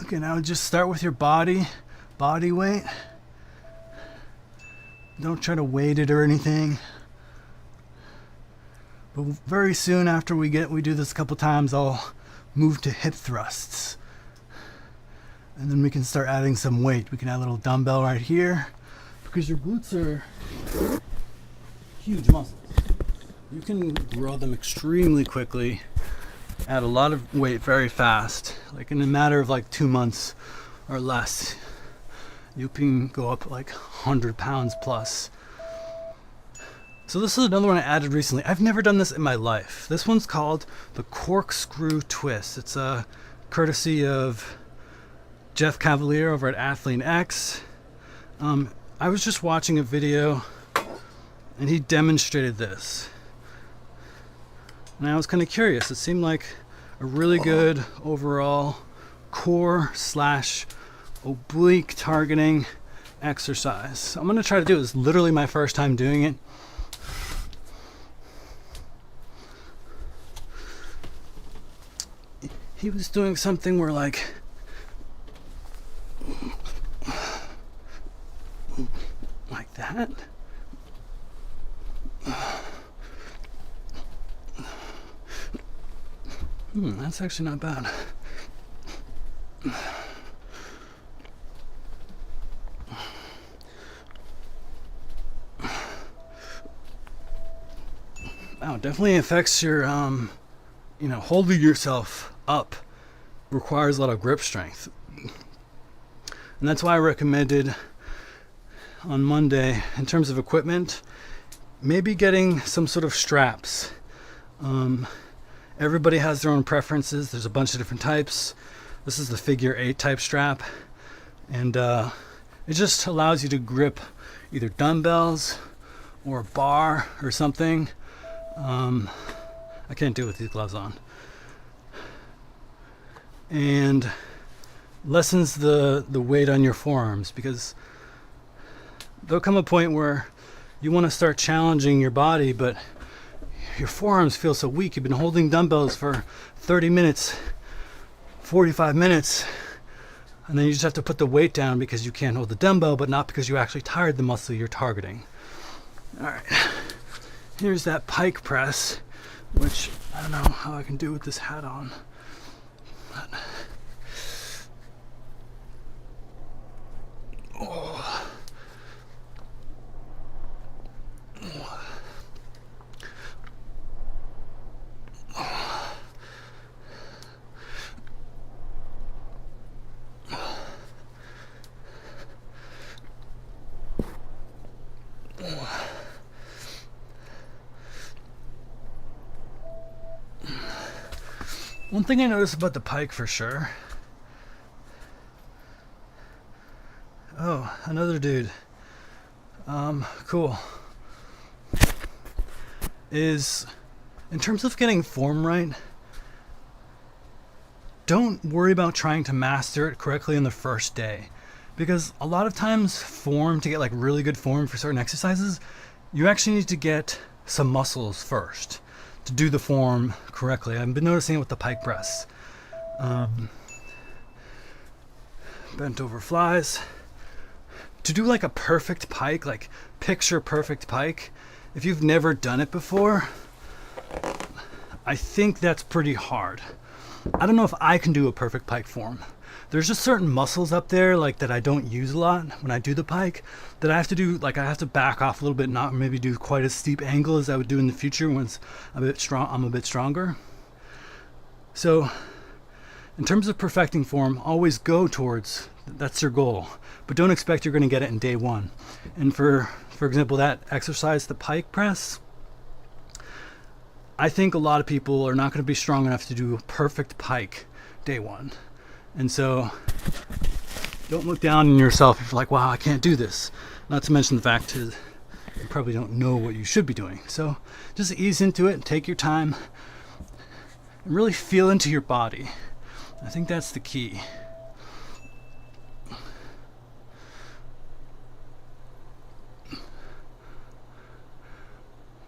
Okay, now just start with your body weight. Don't try to weight it or anything. But very soon after we do this a couple times, I'll move to hip thrusts. And then we can start adding some weight. We can add a little dumbbell right here, because your glutes are huge muscles. You can grow them extremely quickly, add a lot of weight very fast, like in a matter of like 2 months or less. You can go up like 100 pounds plus. So this is another one I added recently. I've never done this in my life. This one's called the corkscrew twist. It's a courtesy of Jeff Cavalier over at Athlete X. I was just watching a video and he demonstrated this. And I was kind of curious. It seemed like a really good overall core / oblique targeting exercise. So I'm going to try to do it. It's literally my first time doing it. He was doing something where like that. That's actually not bad. Wow, it definitely affects your, holding yourself up requires a lot of grip strength. And that's why I recommended on Monday, in terms of equipment, maybe getting some sort of straps. Everybody has their own preferences. There's a bunch of different types. This is the figure 8 type strap. And it just allows you to grip either dumbbells or a bar or something. I can't do it with these gloves on. And lessens the weight on your forearms, because there'll come a point where you want to start challenging your body, but your forearms feel so weak. You've been holding dumbbells for 30 minutes, 45 minutes, and then you just have to put the weight down because you can't hold the dumbbell, but not because you actually tired the muscle you're targeting. All right, here's that pike press, which I don't know how I can do with this hat on. But, one thing I noticed about the pike for sure. Oh, another dude. Cool. Is in terms of getting form right, don't worry about trying to master it correctly in the first day. Because a lot of times to get like really good form for certain exercises, you actually need to get some muscles first to do the form correctly. I've been noticing it with the pike press. Bent over flies. To do like a perfect pike, like picture perfect pike, if you've never done it before, I think that's pretty hard. I don't know if I can do a perfect pike form. There's just certain muscles up there like that I don't use a lot when I do the pike, that I have to do, like I have to back off a little bit, not maybe do quite as steep angle as I would do in the future once I'm a bit stronger. So in terms of perfecting form, always go towards, that's your goal, but don't expect you're going to get it in day one. And for example, that exercise, the pike press, I think a lot of people are not going to be strong enough to do a perfect pike day one. And so don't look down on yourself if you're like, wow, I can't do this. Not to mention the fact is you probably don't know what you should be doing. So just ease into it, take your time, and really feel into your body. I think that's the key.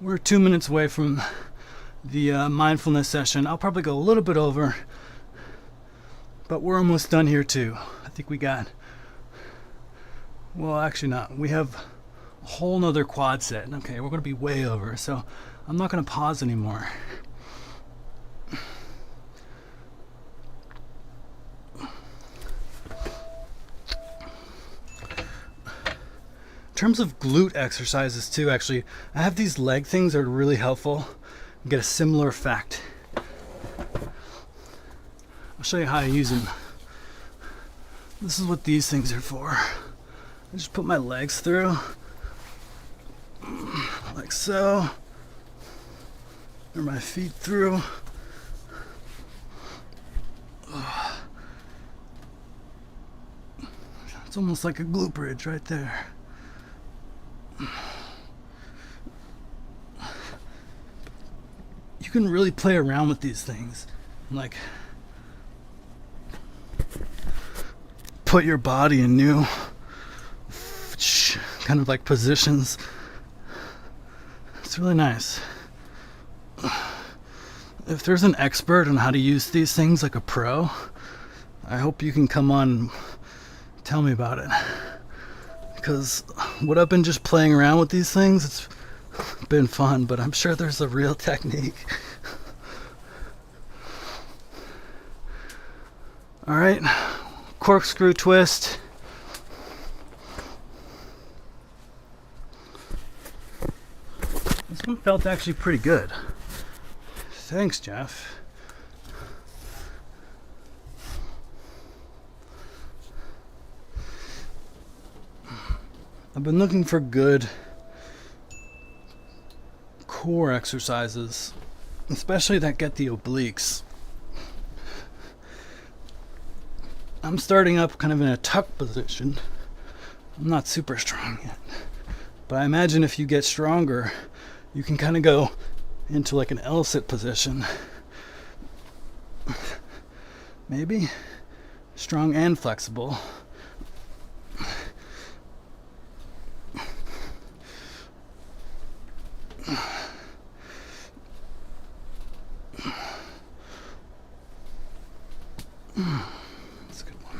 We're 2 minutes away from the mindfulness session. I'll probably go a little bit over, but we're almost done here too. I think we got, well, actually not. We have a whole nother quad set. Okay, we're going to be way over, so I'm not going to pause anymore. In terms of glute exercises too, actually, I have these leg things that are really helpful. You get a similar effect. I'll show you how I use them. This is what these things are for. I just put my legs through, like so, or my feet through. It's almost like a glute bridge right there. You can really play around with these things, like put your body in new kind of like positions. It's really nice. If there's an expert on how to use these things, like a pro, I hope you can come on and tell me about it, because what I've been just playing around with these things, it's been fun, but I'm sure there's a real technique. All right, corkscrew twist. This one felt actually pretty good. Thanks, Jeff. I've been looking for good core exercises, especially that get the obliques. I'm starting up kind of in a tuck position. I'm not super strong yet, but I imagine if you get stronger, you can kind of go into like an L-sit position. Maybe strong and flexible. That's a good one.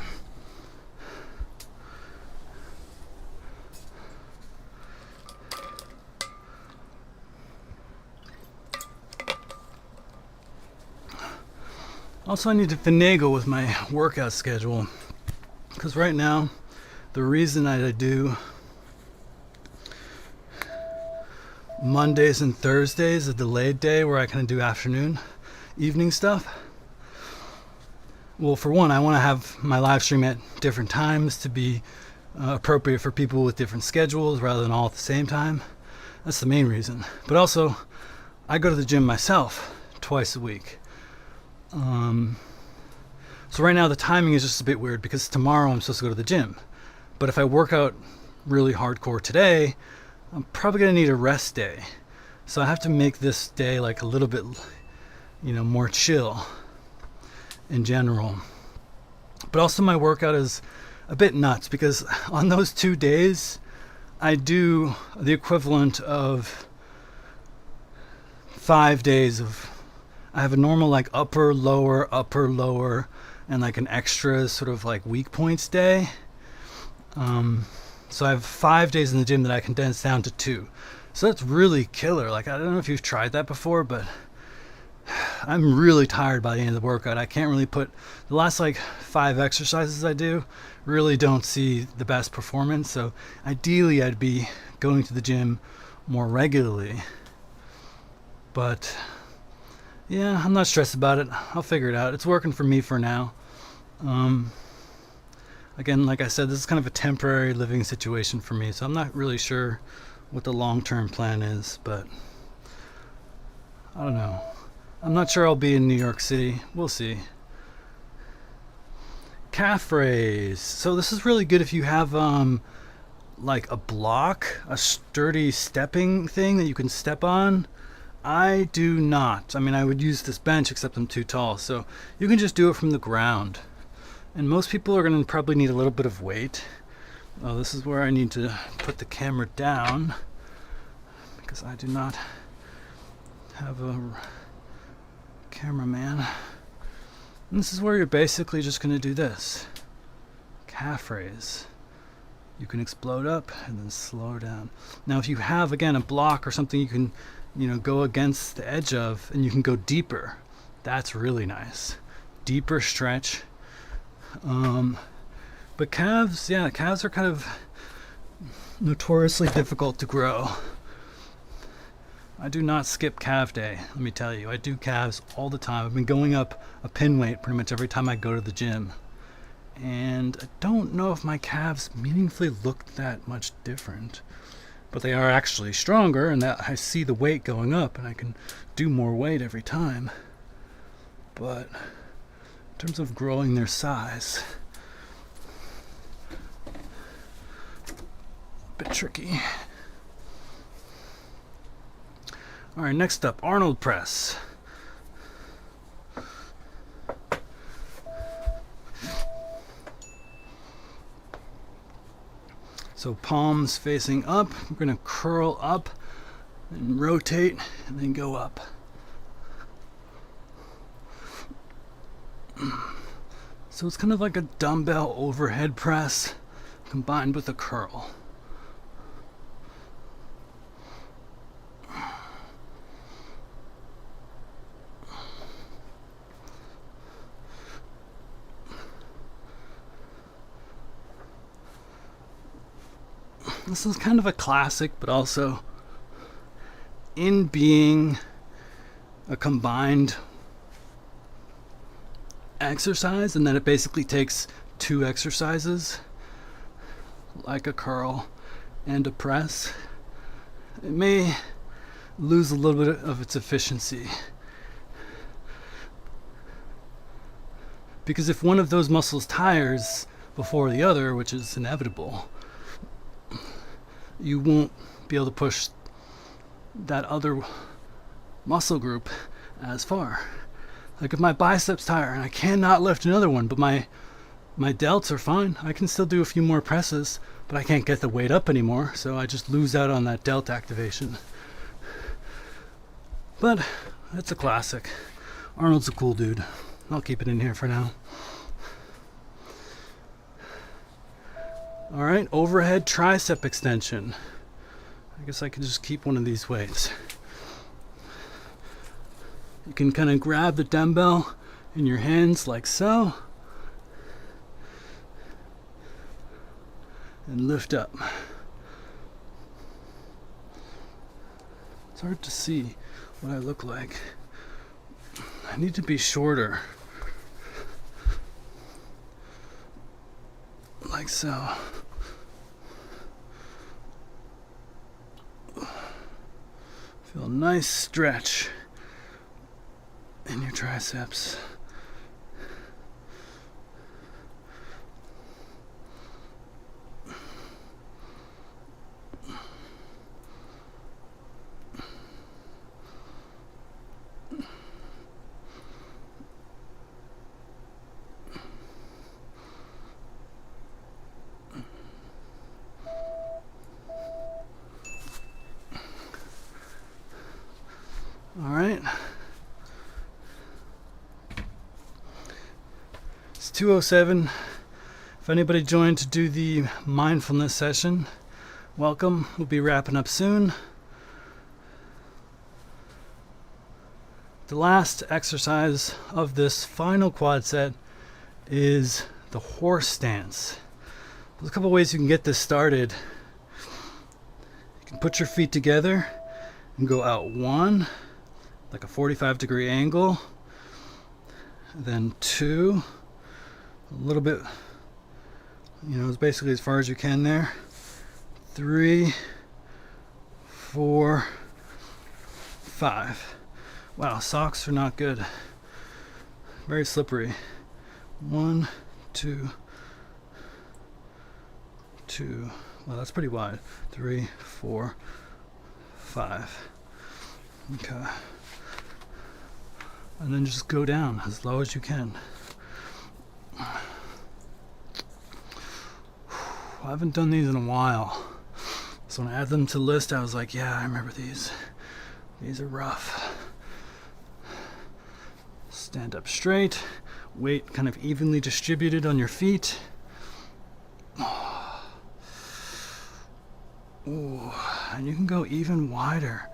Also, I need to finagle with my workout schedule, because right now the reason I do Mondays and Thursdays, a delayed day where I kind of do afternoon, evening stuff. Well, for one, I want to have my live stream at different times to be appropriate for people with different schedules rather than all at the same time. That's the main reason. But also, I go to the gym myself twice a week. So right now the timing is just a bit weird because tomorrow I'm supposed to go to the gym. But if I work out really hardcore today, I'm probably going to need a rest day. So I have to make this day like a little bit, more chill in general. But also my workout is a bit nuts because on those 2 days I do the equivalent of 5 days of, I have a normal like upper, lower, and like an extra sort of like weak points day. So I have 5 days in the gym that I condense down to 2. So that's really killer. Like, I don't know if you've tried that before, but I'm really tired by the end of the workout. I can't really put the last like 5 exercises I do really don't see the best performance. So ideally I'd be going to the gym more regularly, but yeah, I'm not stressed about it. I'll figure it out. It's working for me for now. Again, like I said, this is kind of a temporary living situation for me, so I'm not really sure what the long-term plan is, but I don't know. I'm not sure I'll be in New York City. We'll see. Calf raise. So this is really good if you have like a block, a sturdy stepping thing that you can step on. I do not. I mean, I would use this bench, except I'm too tall. So you can just do it from the ground. And most people are going to probably need a little bit of weight. Oh, this is where I need to put the camera down, because I do not have a cameraman. And this is where you're basically just going to do this. Calf raise. You can explode up and then slow down. Now, if you have, again, a block or something you can, go against the edge of, and you can go deeper. That's really nice. Deeper stretch. But calves are kind of notoriously difficult to grow. I do not skip calf day, let me tell you. I do calves all the time. I've been going up a pin weight pretty much every time I go to the gym. And I don't know if my calves meaningfully look that much different. But they are actually stronger, and that I see the weight going up, and I can do more weight every time. But in terms of growing their size, a bit tricky. All right, next up, Arnold press. So palms facing up, we're going to curl up and rotate and then go up. So it's kind of like a dumbbell overhead press combined with a curl. This is kind of a classic, but also in being a combined exercise, and then it basically takes 2 exercises, like a curl and a press, it may lose a little bit of its efficiency. Because if one of those muscles tires before the other, which is inevitable, you won't be able to push that other muscle group as far. Like if my biceps tire and I cannot lift another one, but my delts are fine, I can still do a few more presses, but I can't get the weight up anymore, so I just lose out on that delt activation. But it's a classic. Arnold's a cool dude. I'll keep it in here for now. All right, overhead tricep extension. I guess I can just keep one of these weights. You can kind of grab the dumbbell in your hands like so and lift up. It's hard to see what I look like. I need to be shorter. Like so. Feel a nice stretch in your triceps. All right. It's 2:07. If anybody joined to do the mindfulness session, welcome. We'll be wrapping up soon. The last exercise of this final quad set is the horse stance. There's a couple ways you can get this started. You can put your feet together and go out one, like a 45-degree angle, then 2, a little bit, it's basically as far as you can there, 3, 4, 5. Wow, socks are not good. Very slippery. 1, 2, 2. Well, that's pretty wide. 3, 4, 5. Okay. And then just go down as low as you can. I haven't done these in a while. So when I add them to the list, I was like, yeah, I remember these. These are rough. Stand up straight. Weight kind of evenly distributed on your feet. Ooh, and you can go even wider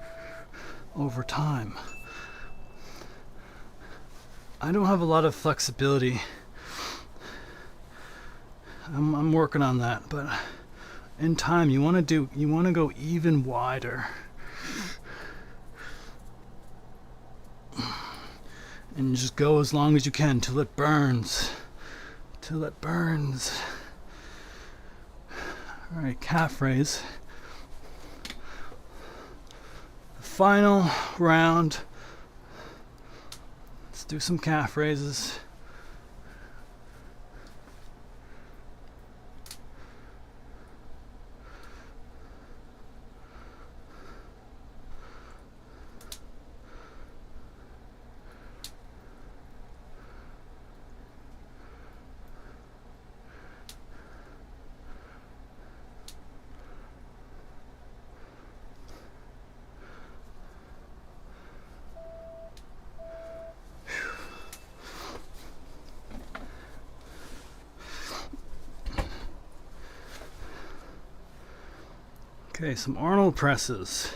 over time. I don't have a lot of flexibility. I'm working on that, but in time you want to go even wider. And just go as long as you can till it burns. Till it burns. All right, calf raise. Final round. Let's do some calf raises. Okay, some Arnold presses.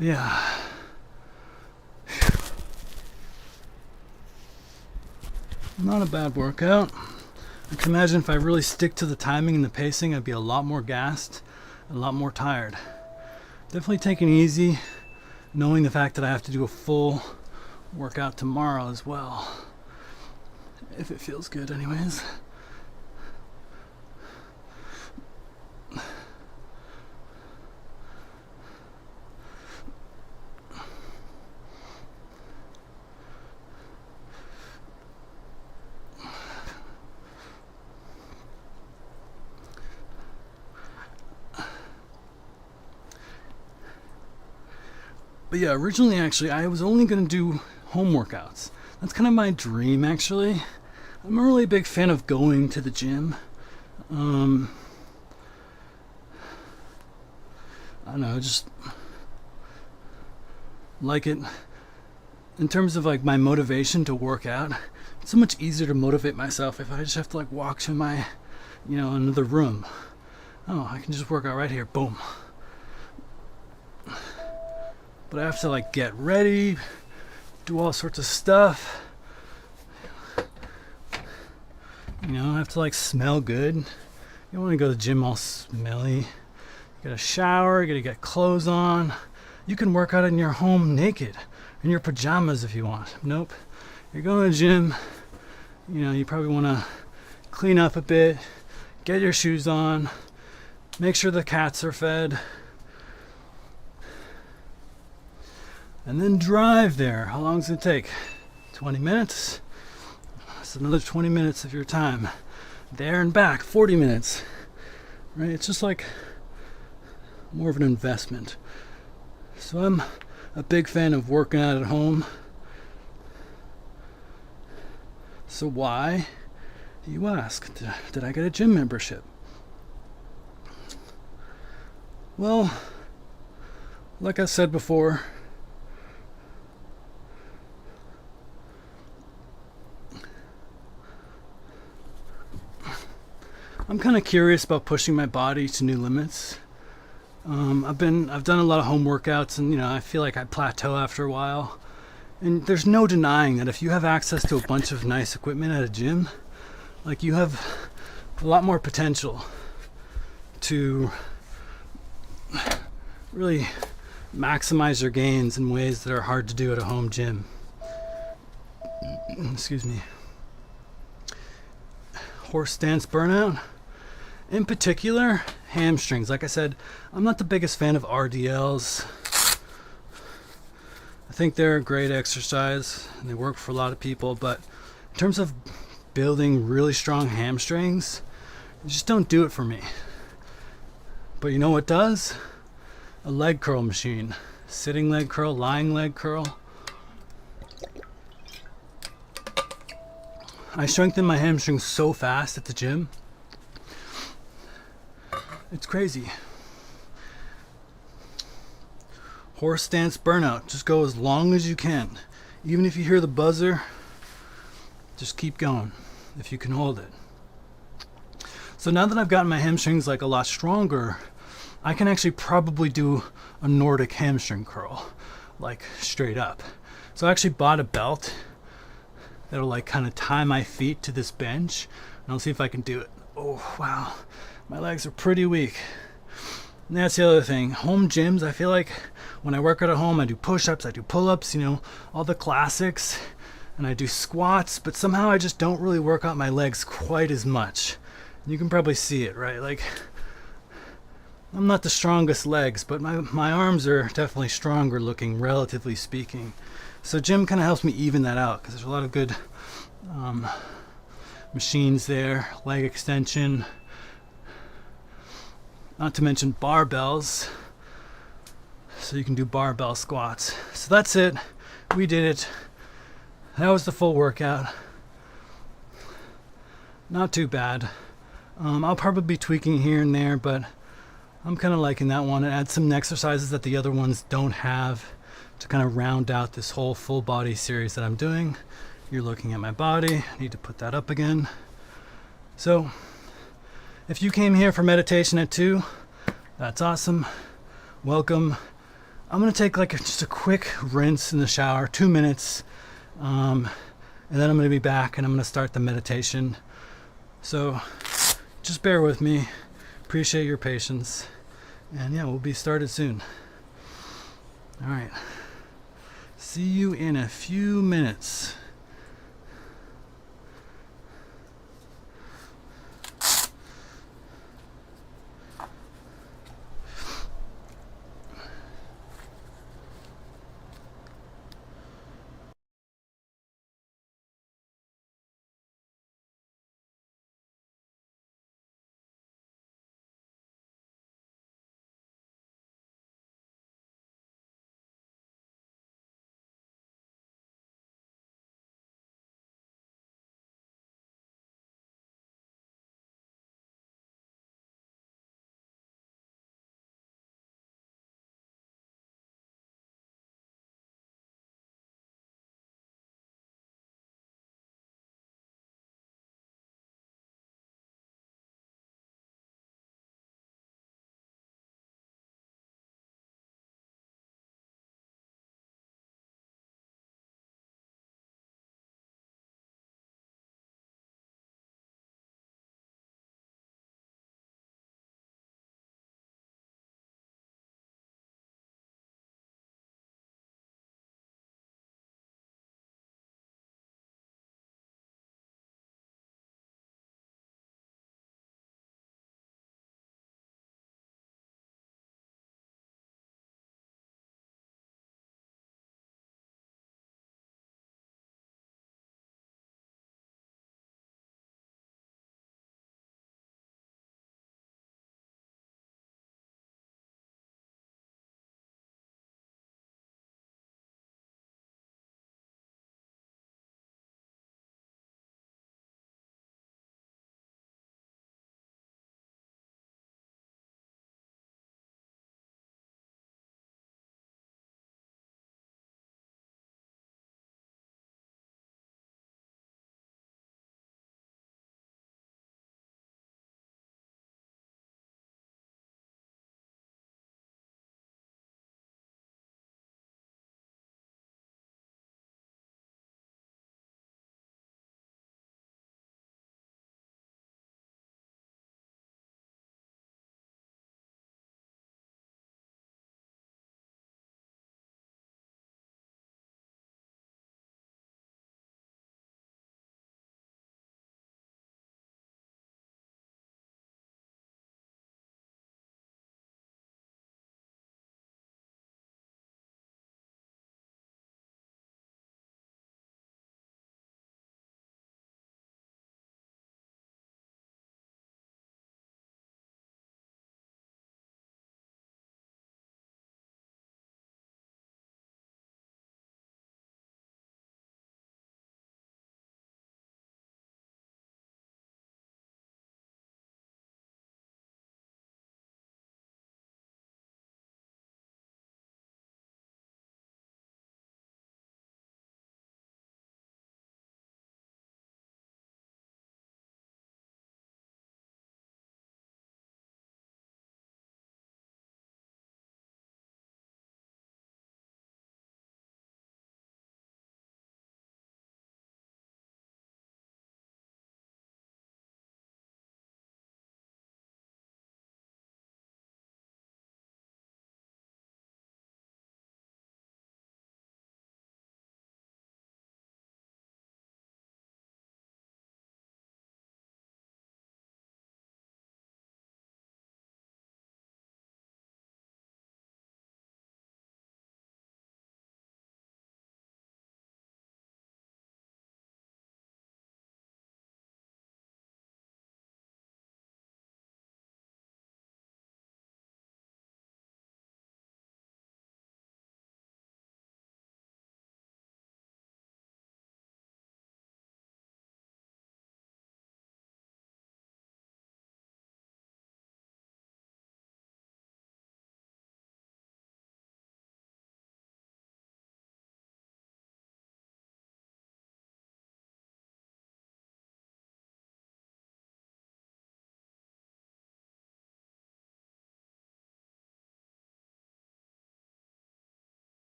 Yeah. Not a bad workout. I can imagine if I really stick to the timing and the pacing, I'd be a lot more gassed. a lot more tired. Definitely taking it easy, knowing the fact that I have to do a full workout tomorrow as well. If it feels good anyways. But yeah, originally actually I was only going to do home workouts. That's kind of my dream actually. I'm a really big fan of going to the gym. I don't know, just like it in terms of like my motivation to work out. It's so much easier to motivate myself if I just have to like walk to my, another room. Oh, I can just work out right here, boom. But I have to like get ready, do all sorts of stuff. I have to like smell good. You don't want to go to the gym all smelly. You gotta shower, you gotta get clothes on. You can work out in your home naked, in your pajamas if you want. Nope. You're going to the gym, you probably want to clean up a bit, get your shoes on, make sure the cats are fed, and then drive there. How long does it take? 20 minutes? That's another 20 minutes of your time. There and back, 40 minutes. Right? It's just like more of an investment. So I'm a big fan of working out at home. So why, you ask, did I get a gym membership? Well, like I said before, I'm kind of curious about pushing my body to new limits. I've done a lot of home workouts, and I feel like I plateau after a while. And there's no denying that if you have access to a bunch of nice equipment at a gym, like you have a lot more potential to really maximize your gains in ways that are hard to do at a home gym. Excuse me. Horse stance burnout. In particular, hamstrings. Like I said, I'm not the biggest fan of RDLs. I think they're a great exercise and they work for a lot of people, but in terms of building really strong hamstrings, they just don't do it for me. But you know what does? A leg curl machine. Sitting leg curl, lying leg curl. I strengthen my hamstrings so fast at the gym. It's crazy. Horse stance burnout. Just go as long as you can. Even if you hear the buzzer, just keep going if you can hold it. So now that I've gotten my hamstrings like a lot stronger, I can actually probably do a Nordic hamstring curl, like straight up. So I actually bought a belt that'll like kind of tie my feet to this bench, and I'll see if I can do it. Oh wow, my legs are pretty weak. And that's the other thing. Home gyms, I feel like when I work out at home, I do push-ups, I do pull-ups, all the classics, and I do squats, but somehow I just don't really work out my legs quite as much. You can probably see it, right? Like, I'm not the strongest legs, but my arms are definitely stronger looking, relatively speaking. So gym kind of helps me even that out, because there's a lot of good machines there, leg extension, not to mention barbells, so you can do barbell squats. So that's it. We did it. That was the full workout. Not too bad. I'll probably be tweaking here and there, but I'm kind of liking that one. And add some exercises that the other ones don't have to kind of round out this whole full body series that I'm doing. You're looking at my body. I need to put that up again. So if you came here for meditation at 2, that's awesome. Welcome. I'm going to take like just a quick rinse in the shower, 2 minutes. And then I'm going to be back and I'm going to start the meditation. So just bear with me. Appreciate your patience. And yeah, we'll be started soon. All right. See you in a few minutes.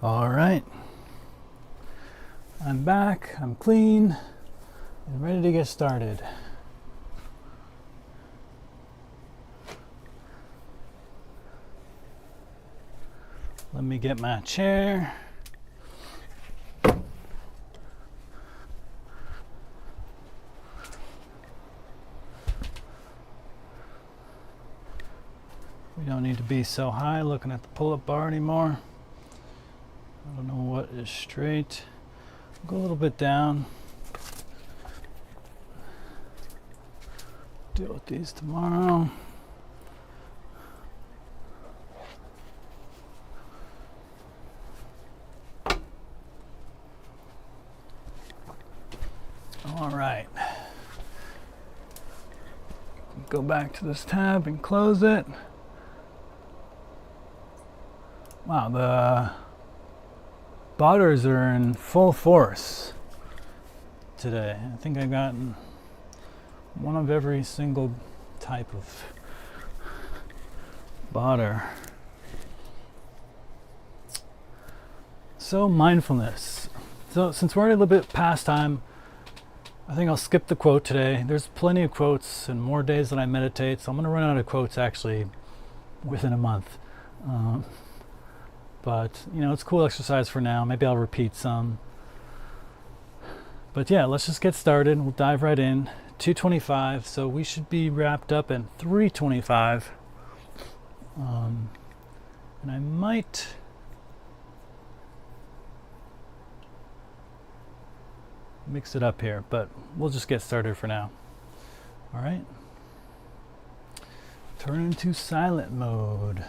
All right, I'm back, I'm clean and ready to get started. Let me get my chair. We don't need to be so high looking at the pull-up bar anymore. I don't know what is straight. Go a little bit down. Deal with these tomorrow. All right. Go back to this tab and close it. Wow, the botters are in full force today. I think I've gotten one of every single type of botter. So mindfulness. So since we're already a little bit past time, I think I'll skip the quote today. There's plenty of quotes and more days that I meditate, so I'm going to run out of quotes actually within a month. But you know, it's cool exercise for now. Maybe I'll repeat some. But yeah, let's just get started. We'll dive right in. 225, so we should be wrapped up at 325. And I might mix it up here, but we'll just get started for now. All right. Turn into silent mode.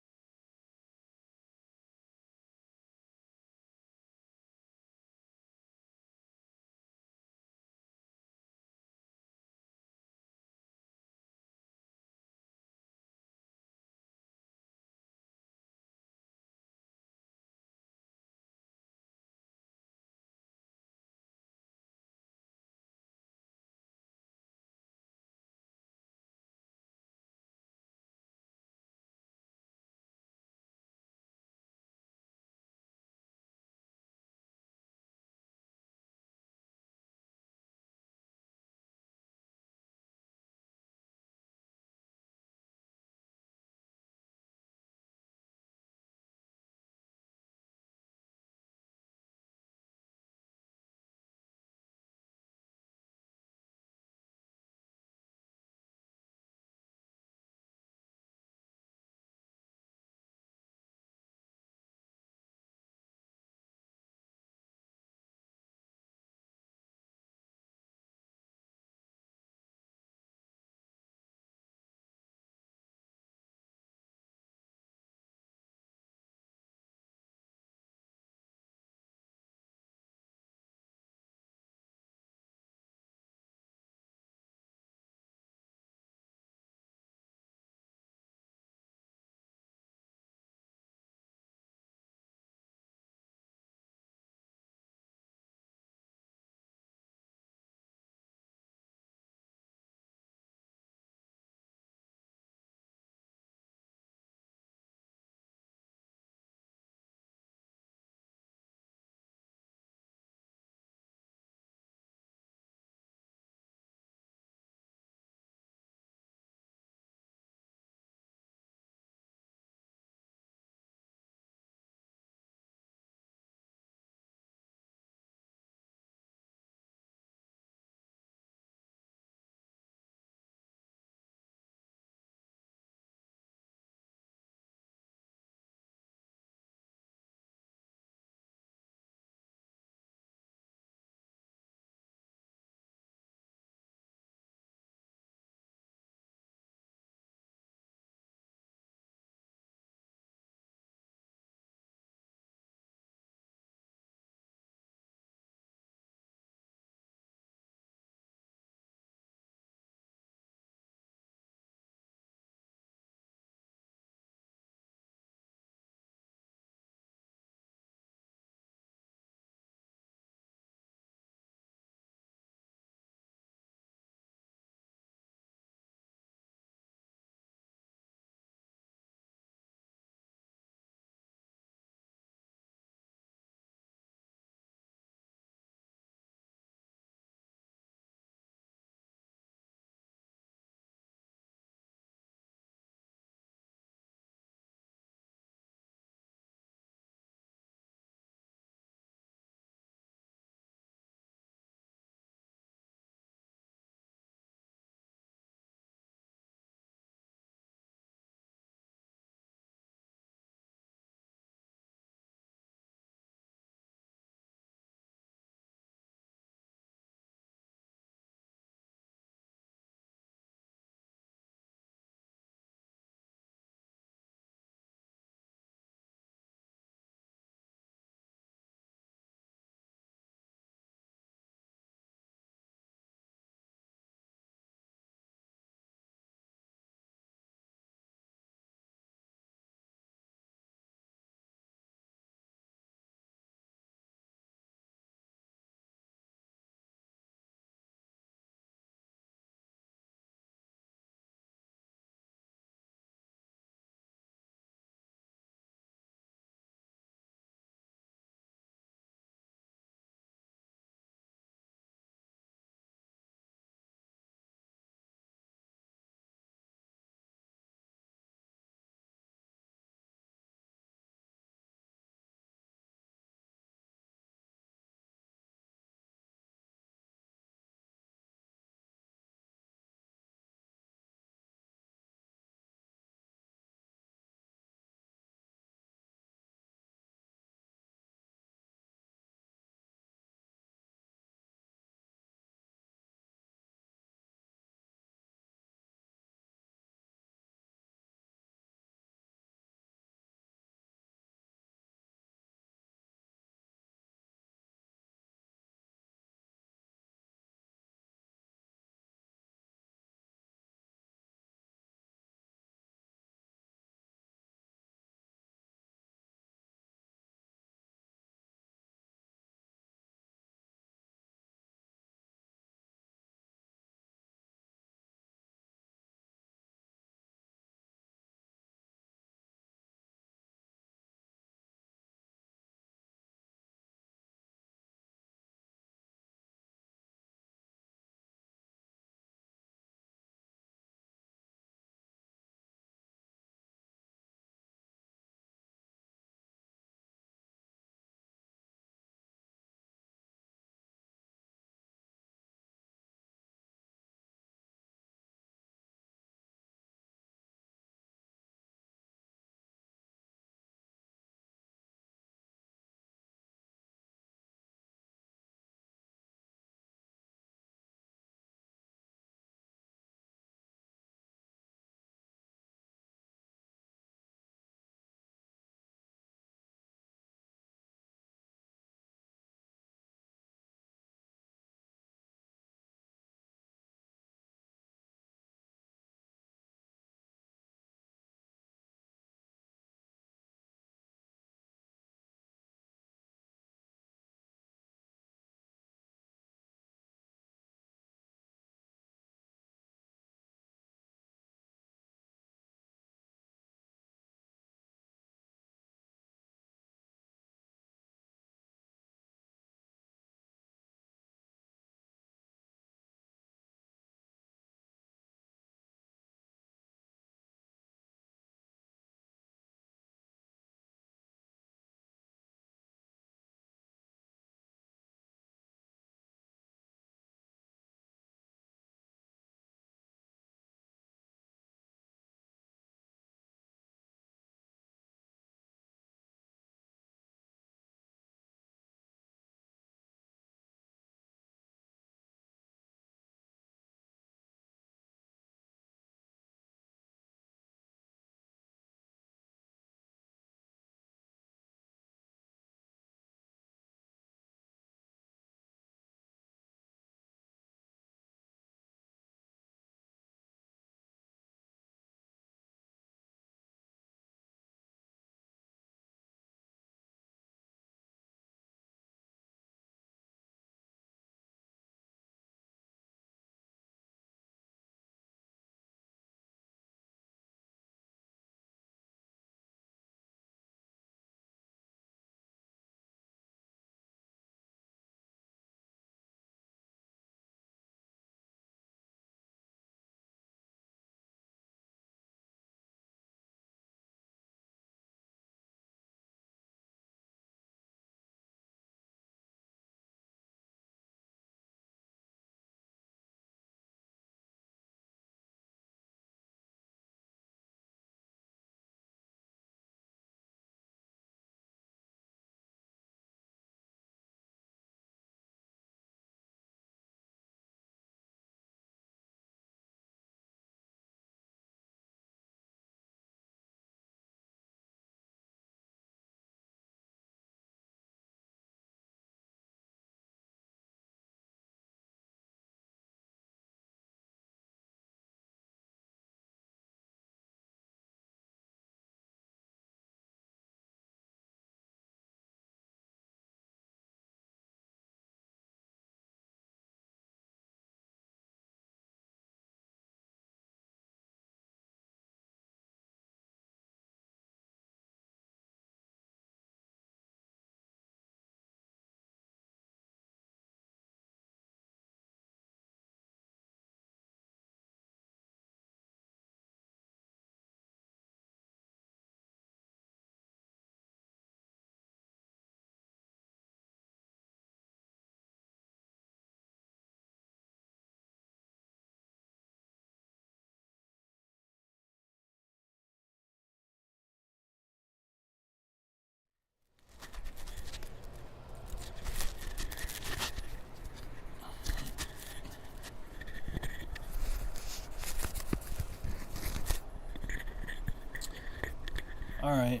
All right,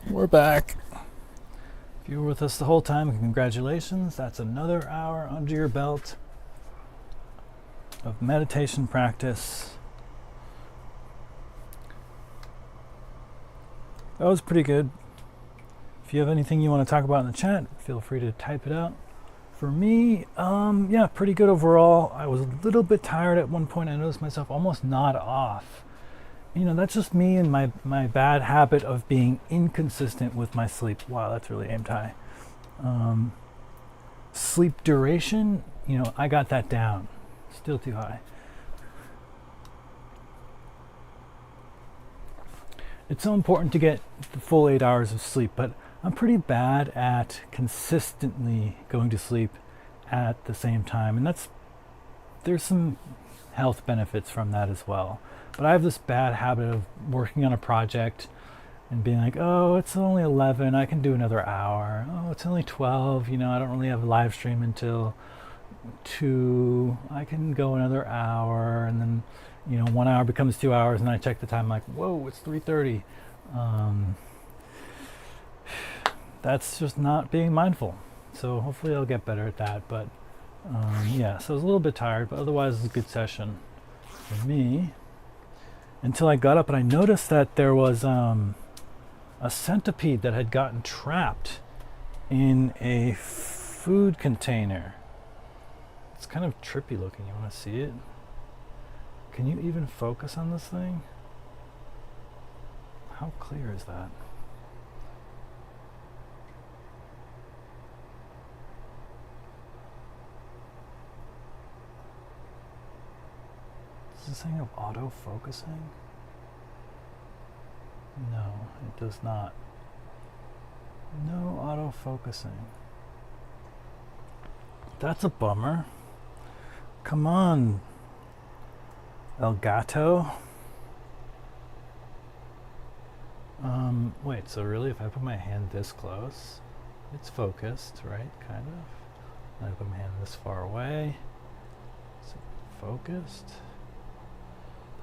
we're back. If you were with us the whole time, congratulations. That's another hour under your belt of meditation practice. That was pretty good. If you have anything you want to talk about in the chat, feel free to type it out. For me, yeah, pretty good overall. I was a little bit tired at one point. I noticed myself almost nod off. You know, that's just me and my bad habit of being inconsistent with my sleep. Wow, that's really aimed high. Sleep duration, you know, I got that down. Still too high. It's so important to get the full 8 hours of sleep, but I'm pretty bad at consistently going to sleep at the same time. And there's some health benefits from that as well. But I have this bad habit of working on a project and being like, oh, it's only 11, I can do another hour. Oh, it's only 12, you know, I don't really have a live stream until 2, I can go another hour. And then, you know, 1 hour becomes 2 hours and I check the time like, whoa, it's 3:30. That's just not being mindful. So hopefully I'll get better at that. But yeah, so I was a little bit tired, but otherwise it was a good session for me. Until I got up and I noticed that there was a centipede that had gotten trapped in a food container. It's kind of trippy looking. You want to see it? Can you even focus on this thing? How clear is that? Is this thing of auto-focusing? No, it does not. No auto-focusing. That's a bummer. Come on, El Gato. Wait, so really if I put my hand this close, it's focused, right? Kind of. I put my hand this far away, is it focused?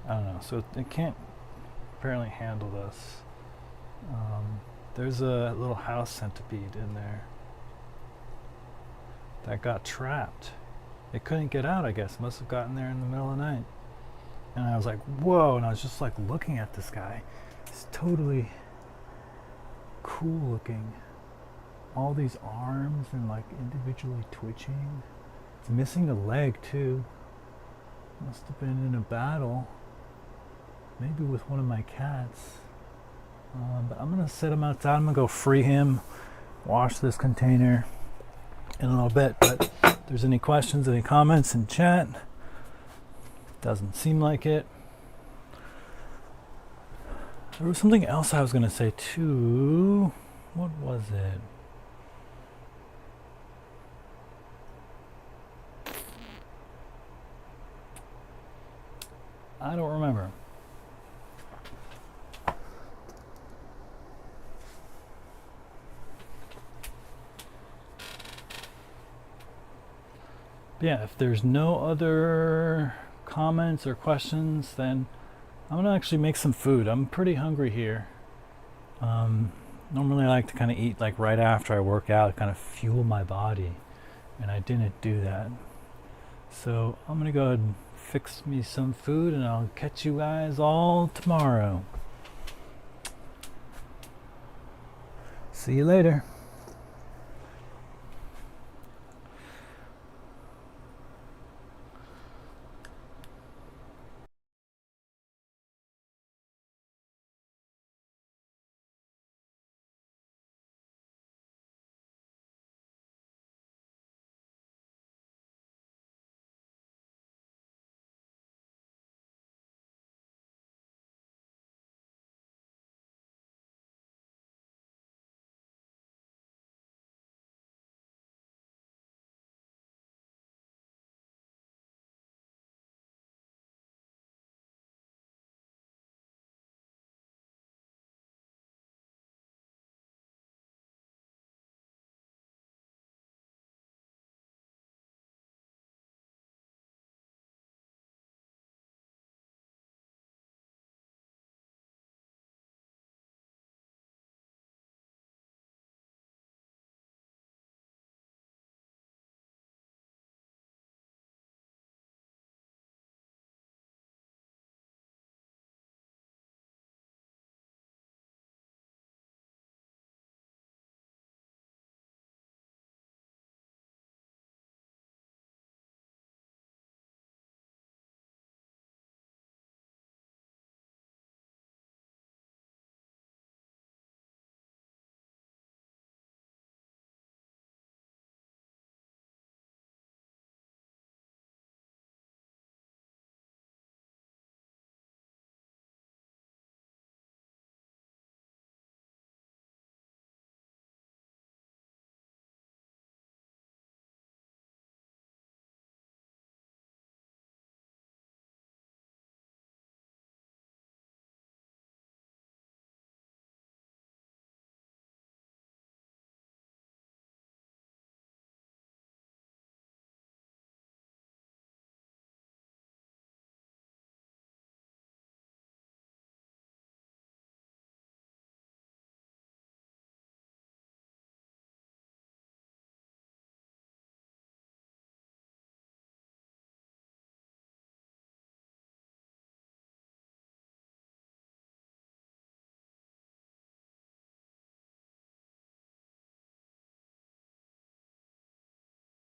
I don't know, so it can't apparently handle this. There's a little house centipede in there that got trapped. It couldn't get out, I guess. Must have gotten there in the middle of the night. And I was like, whoa, and I was just like looking at this guy. It's totally cool looking. All these arms and like individually twitching. It's missing a leg too. Must have been in a battle. Maybe with one of my cats. But I'm gonna set him outside. I'm gonna go free him, wash this container in a little bit. But if there's any questions, any comments in chat, doesn't seem like it. There was something else I was gonna say too. What was it? I don't remember. Yeah, if there's no other comments or questions, then I'm gonna actually make some food. I'm pretty hungry here. Normally I like to kind of eat like right after I work out, kind of fuel my body, and I didn't do that. So I'm gonna go ahead and fix me some food, and I'll catch you guys all tomorrow. See you later.